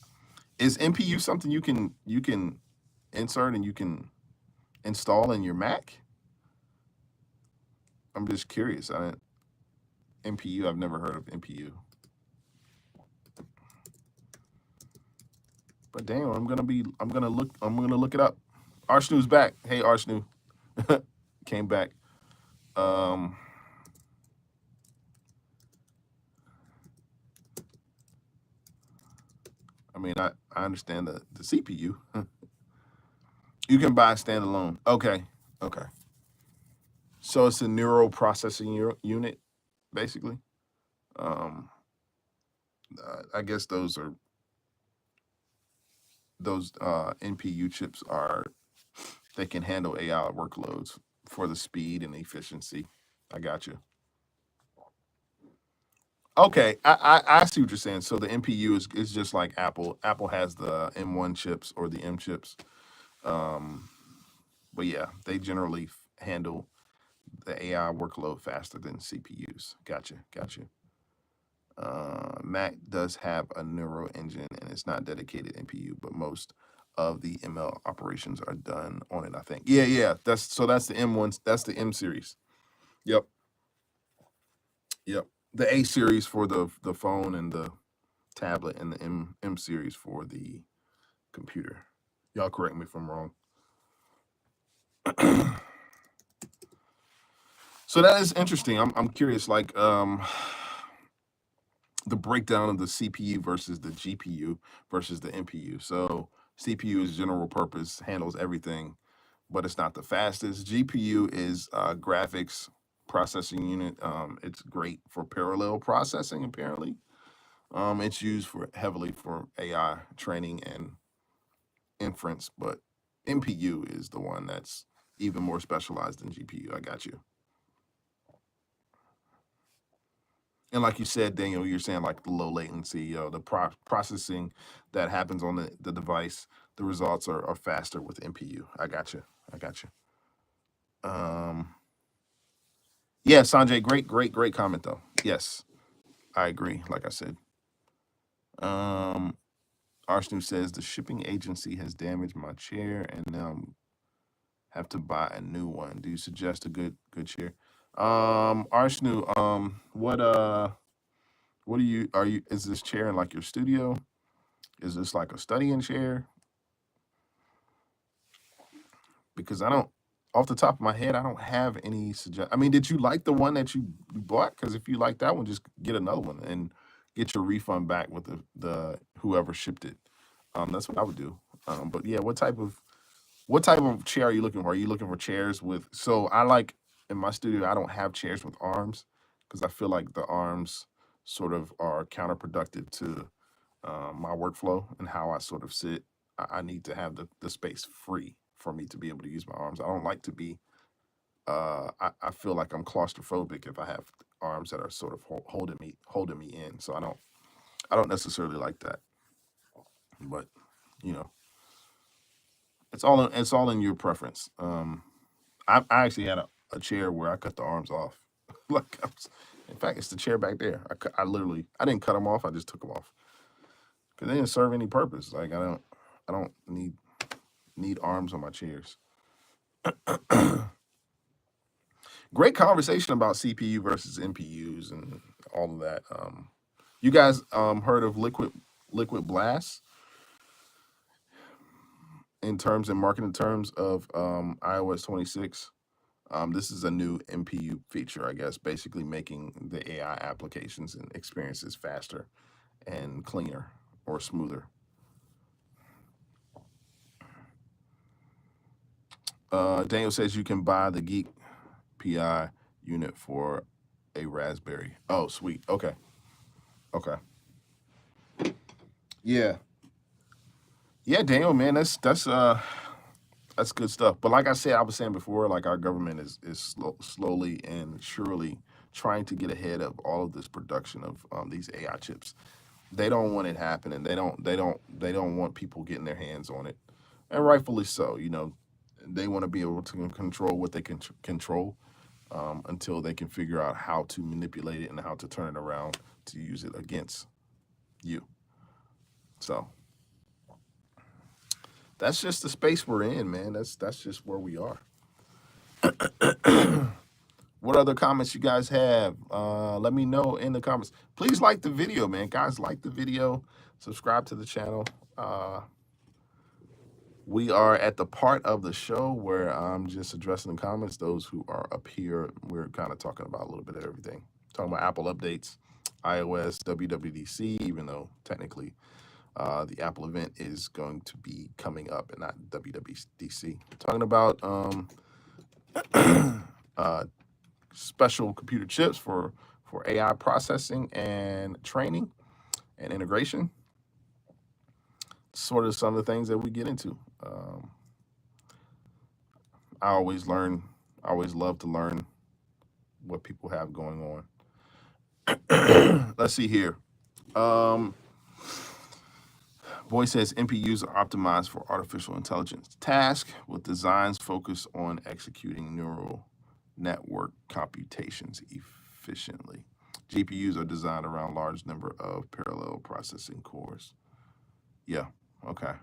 A: Is NPU something you can insert and you can install in your Mac? I'm just curious. NPU, I've never heard of NPU. But damn, I'm gonna look it up. Arshnu's back. Hey Arshnu. Came back. I mean, I understand the CPU. You can buy a standalone. Okay. Okay. So it's a neural processing unit, basically. I guess those NPU chips they can handle AI workloads for the speed and efficiency. I got you. Okay, I see what you're saying. So the NPU is just like Apple. Apple has the M1 chips or the M chips. But yeah, they generally handle the AI workload faster than CPUs. Gotcha. Mac does have a neural engine and it's not dedicated NPU, but most of the ML operations are done on it, I think. Yeah. That's the M1. That's the M series. Yep. The A series for the phone and the tablet, and the M series for the computer. Y'all correct me if I'm wrong. So that is interesting. I'm curious, like the breakdown of the CPU versus the GPU versus the NPU. So CPU is general purpose, handles everything, but it's not the fastest. GPU is graphics processing unit. It's great for parallel processing, apparently. It's used heavily for AI training and inference, but NPU is the one that's even more specialized than GPU. I got you. And like you said, Daniel, you're saying like the low latency, the processing that happens on the device, the results are faster with NPU. I got you. Yeah, Sanjay, great comment though. Yes, I agree. Like I said, Arshnu says the shipping agency has damaged my chair and now have to buy a new one. Do you suggest a good chair? Arshnu, what are you is this chair in like your studio? Is this like a studying chair? Because I don't, off the top of my head, I don't have any suggest. I mean, did you like the one that you bought? Because if you like that one, just get another one and get your refund back with the whoever shipped it. That's what I would do. But yeah, what type of chair are you looking for? Are you looking for chairs with? So I like in my studio, I don't have chairs with arms because I feel like the arms sort of are counterproductive to my workflow and how I sort of sit. I need to have the space free for me to be able to use my arms. I don't like to be. I feel like I'm claustrophobic if I have arms that are sort of holding me in. So I don't necessarily like that. But you know, it's all in your preference. I actually had a chair where I cut the arms off. Like in fact, it's the chair back there. I literally I didn't cut them off. I just took them off because they didn't serve any purpose. Like I don't need arms on my chairs. Great conversation about CPU versus NPUs and all of that. You guys heard of liquid blast in marketing terms of iOS 26? This is a new NPU feature, I guess, basically making the AI applications and experiences faster and cleaner or smoother. Daniel says you can buy the Geek PI unit for a Raspberry. Oh, sweet. Okay. Okay. Yeah. Yeah, Daniel, man, that's good stuff. But like I said, I was saying before, like our government is slowly and surely trying to get ahead of all of this production of these AI chips. They don't want it happening. They don't want people getting their hands on it, and rightfully so. You know, they want to be able to control what they can control until they can figure out how to manipulate it and how to turn it around to use it against you. So that's just the space we're in, man. That's just where we are. What other comments you guys have? Let me know in the comments. Please like the video, man. Guys, like the video. Subscribe to the channel. We are at the part of the show where I'm just addressing the comments. Those who are up here, we're kind of talking about a little bit of everything. Talking about Apple updates, iOS, WWDC, even though technically the Apple event is going to be coming up and not WWDC. Talking about special computer chips for AI processing and training and integration. Sort of some of the things that we get into. I always love to learn what people have going on. Let's see here. Boy says NPUs are optimized for artificial intelligence tasks with designs focused on executing neural network computations efficiently. GPUs are designed around large number of parallel processing cores. Yeah, okay.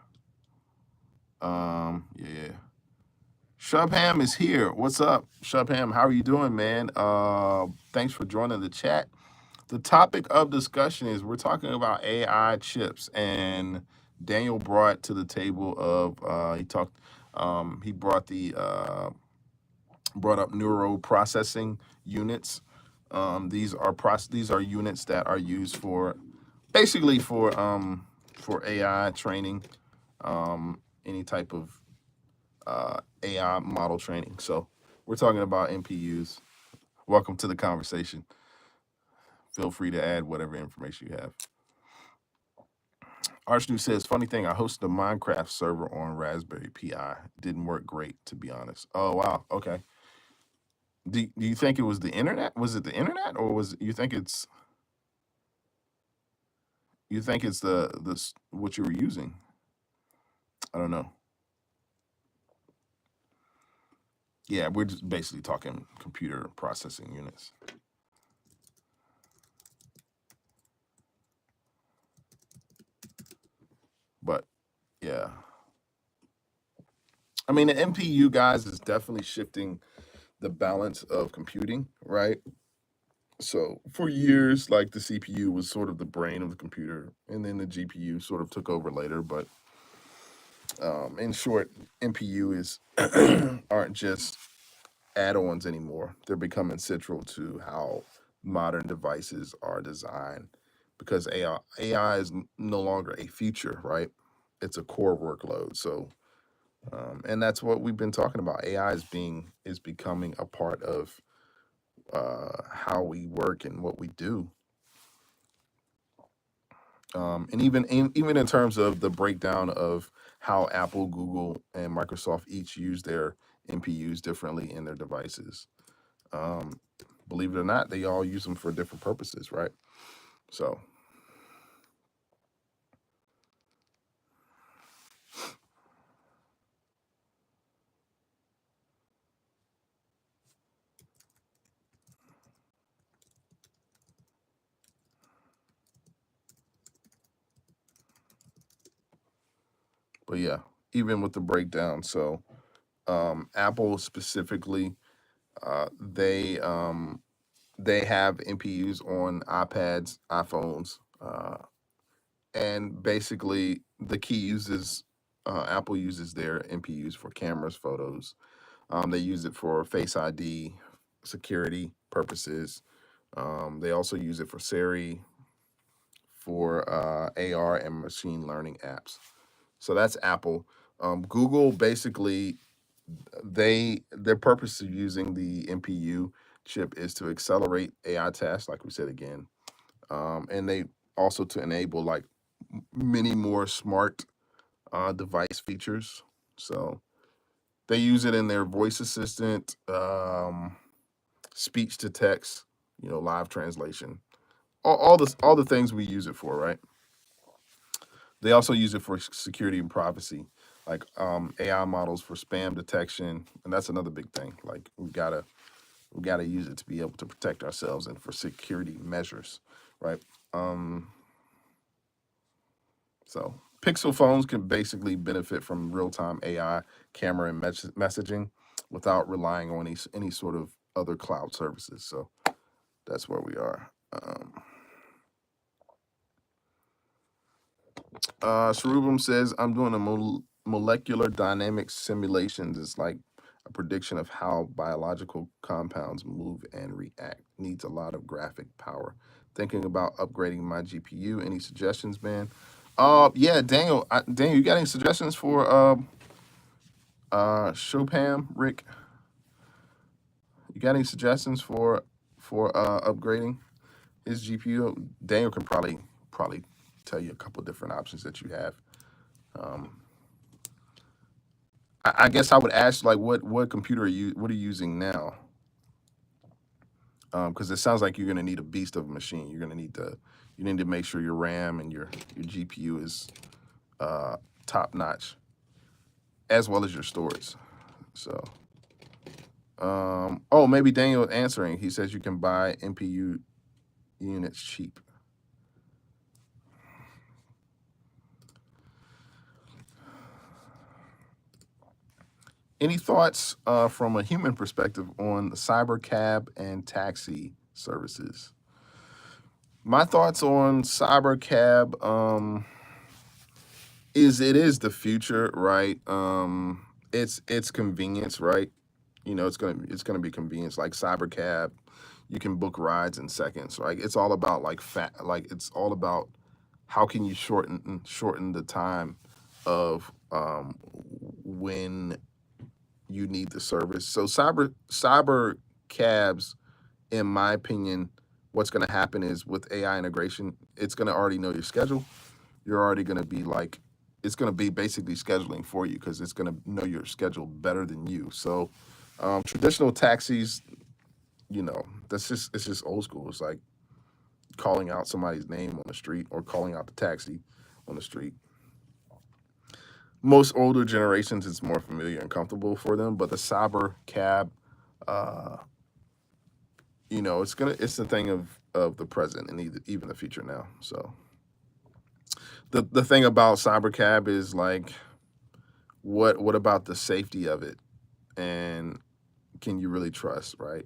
A: Yeah. Shubham is here. What's up, Shubham? How are you doing, man? Thanks for joining the chat. The topic of discussion is we're talking about AI chips, and Daniel brought to the table of he brought up neural processing units. These are units that are used for basically for AI training, any type of AI model training. So we're talking about NPUs. Welcome to the conversation. Feel free to add whatever information you have. Archnew says, funny thing, I hosted a Minecraft server on Raspberry Pi. Didn't work great, to be honest. Oh, wow. Okay. Do you think it was the internet? Was it the internet, or you think it's the what you were using? I don't know. Yeah, we're just basically talking computer processing units. But yeah. I mean, the NPU, guys, is definitely shifting the balance of computing, right? So for years, like the CPU was sort of the brain of the computer, and then the GPU sort of took over later. But in short, NPU aren't just add-ons anymore. They're becoming central to how modern devices are designed, because AI is no longer a feature, right? It's a core workload. So, and that's what we've been talking about. AI is becoming a part of how we work and what we do. And even in terms of the breakdown of how Apple, Google, and Microsoft each use their NPUs differently in their devices. Believe it or not, they all use them for different purposes, right? So, but yeah, even with the breakdown, so Apple specifically, they have NPUs on iPads, iPhones, and basically the key uses Apple uses their NPUs for cameras, photos, They use it for Face ID, security purposes. They also use it for Siri, for AR and machine learning apps. So that's Apple. Google basically, their purpose of using the NPU chip is to accelerate AI tasks, like we said again, and they also to enable like many more smart device features. So they use it in their voice assistant, speech to text, live translation, all the things we use it for, right? They also use it for security and privacy, like AI models for spam detection, and that's another big thing. Like we gotta use it to be able to protect ourselves and for security measures, right? Um, so Pixel phones can basically benefit from real-time AI camera and messaging without relying on any sort of other cloud services. So that's where we are. Cerubum says, I'm doing a molecular dynamics simulations. It's like a prediction of how biological compounds move and react. Needs a lot of graphic power. Thinking about upgrading my GPU. Any suggestions, man? Yeah, Daniel. Daniel, you got any suggestions for Chopin, Rick? You got any suggestions for upgrading his GPU? Daniel can probably tell you a couple different options that you have. I guess I would ask like what computer what are you using now? Because it sounds like you're gonna need a beast of a machine. You need to make sure your RAM and your GPU is top notch, as well as your storage. So, oh, maybe Daniel answering. He says you can buy NPU units cheap. Any thoughts from a human perspective on cyber cab and taxi services? My thoughts on cyber cab is it is the future, right? It's convenience, right? It's gonna be convenience. Like cyber cab, you can book rides in seconds. Right? It's all about it's all about how can you shorten the time of when you need the service. So cyber cabs, in my opinion, what's going to happen is with AI integration, it's going to already know your schedule. You're already going to be like, it's going to be basically scheduling for you because it's going to know your schedule better than you. So traditional taxis, it's just old school. It's like calling out somebody's name on the street or calling out the taxi on the street. Most older generations, it's more familiar and comfortable for them, but the cyber cab, uh, it's the thing of the present and even the future now. So the thing about cyber cab is like, what about the safety of it, and can you really trust, right?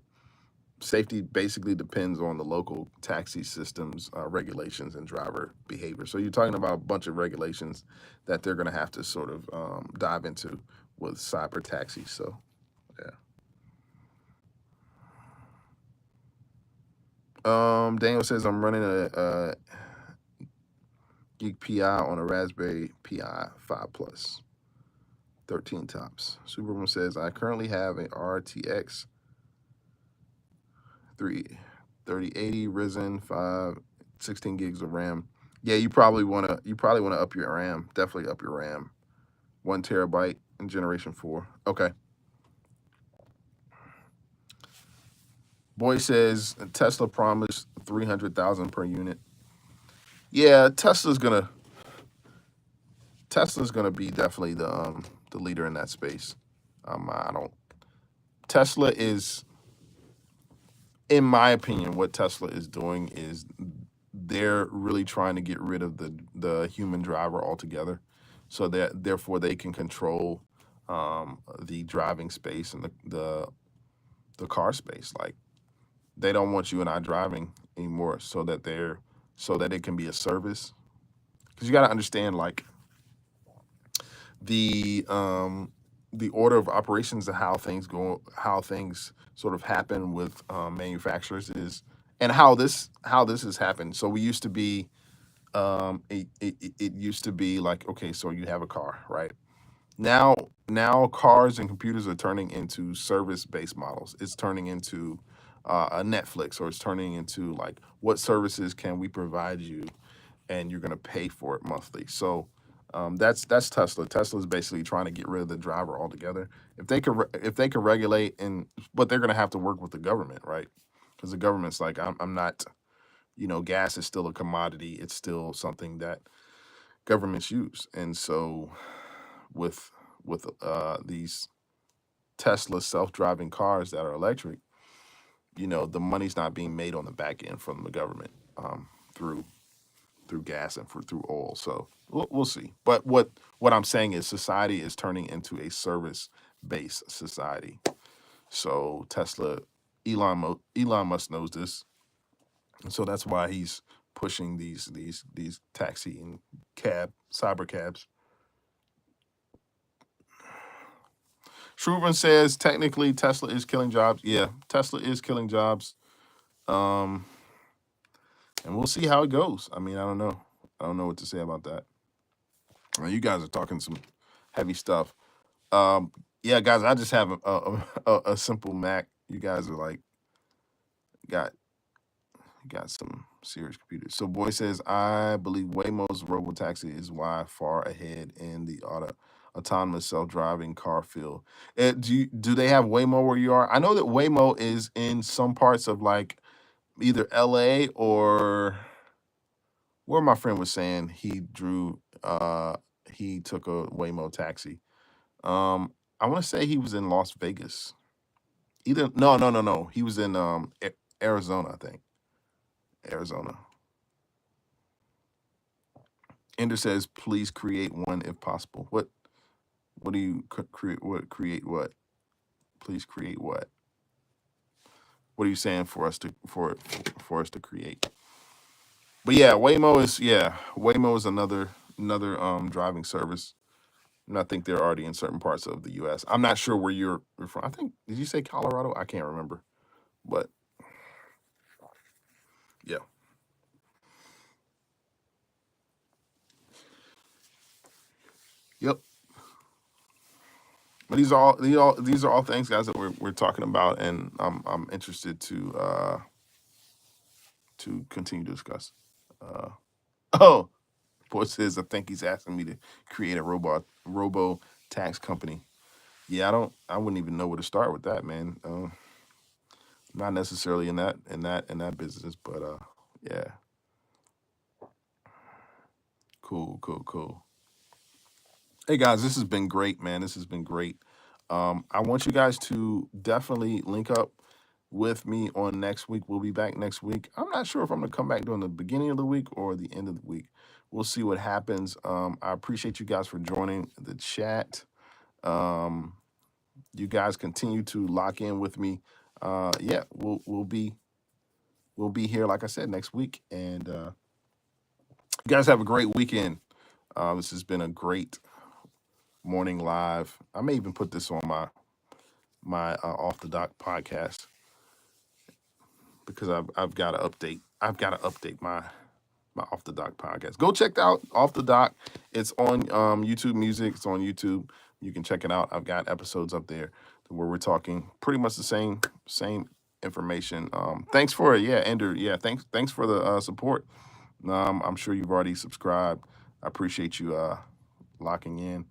A: Safety basically depends on the local taxi systems, regulations, and driver behavior. So you're talking about a bunch of regulations that they're going to have to sort of dive into with cyber taxis. So, yeah. Daniel says I'm running a Geek PI on a Raspberry Pi 5 Plus, 13 tops. Superman says I currently have an RTX 3080 Ryzen 5, 16 gigs of RAM. Yeah, you probably wanna up your RAM. Definitely up your RAM. 1 terabyte in Generation 4. Okay. Boy says Tesla promised 300,000 per unit. Yeah, Tesla's gonna be definitely the leader in that space. I don't. Tesla is, in my opinion, what Tesla is doing is they're really trying to get rid of the human driver altogether, so that therefore they can control the driving space and the car space. Like they don't want you and I driving anymore, so that it can be a service. Because you got to understand, like the the order of operations and how things go, how things sort of happen with manufacturers is, and how this has happened. So we used to be, it used to be like, okay, so you have a car, right? Now cars and computers are turning into service-based models. It's turning into a Netflix, or it's turning into like, what services can we provide you, and you're going to pay for it monthly. So that's Tesla. Tesla is basically trying to get rid of the driver altogether. If they could regulate, and but they're going to have to work with the government, right? Because the government's like, I'm not, gas is still a commodity. It's still something that governments use, and so with these Tesla self-driving cars that are electric, the money's not being made on the back end from the government through gas and through oil. So we'll see. But what I'm saying is, society is turning into a service-based society. So Tesla, Elon Musk knows this, and so that's why he's pushing these taxi and cyber cabs. Shruvan says, technically, Tesla is killing jobs. Yeah, Tesla is killing jobs. And we'll see how it goes. I mean, I don't know. I don't know what to say about that. You guys are talking some heavy stuff. Yeah, guys, I just have a simple Mac. You guys are like, got some serious computers. So Boy says, I believe Waymo's robotaxi is far ahead in the autonomous self-driving car field. Do they have Waymo where you are? I know that Waymo is in some parts of like either LA or where my friend was saying he took a Waymo taxi. I want to say he was in Las Vegas. No. He was in Arizona, I think. Arizona. Ender says, please create one if possible. What do you create? Create what? Please create what? What are you saying for us to create? But yeah, Waymo is another driving service. And I think they're already in certain parts of the U.S. I'm not sure where you're from. I think, did you say Colorado? I can't remember. But yeah. Yep. But these are all things, guys, that we're talking about, and I'm interested to continue to discuss. Oh, Boy says, I think he's asking me to create a robo tax company. Yeah, I wouldn't even know where to start with that, man. Not necessarily in that business, but yeah. Cool. Hey guys, this has been great, man. This has been great. I want you guys to definitely link up with me on next week. We'll be back next week. I'm not sure if I'm gonna come back during the beginning of the week or the end of the week. We'll see what happens. I appreciate you guys for joining the chat. You guys continue to lock in with me. Yeah, we'll be here, like I said, next week. And you guys have a great weekend. This has been a great morning live. I may even put this on my Off the Dock podcast, because I've got to update. I've got to update my Off the Dock podcast. Go check out Off the Dock. It's on YouTube Music. It's on YouTube. You can check it out. I've got episodes up there where we're talking pretty much the same information. Thanks for it. Yeah, Ender. Yeah, thanks for the support. I'm sure you've already subscribed. I appreciate you locking in.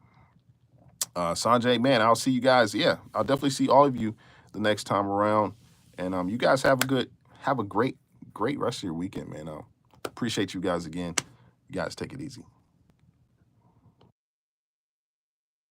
A: Sanjay, man, I'll see you guys. Yeah, I'll definitely see all of you the next time around. And you guys have a great rest of your weekend, man. Appreciate you guys again. You guys take it easy.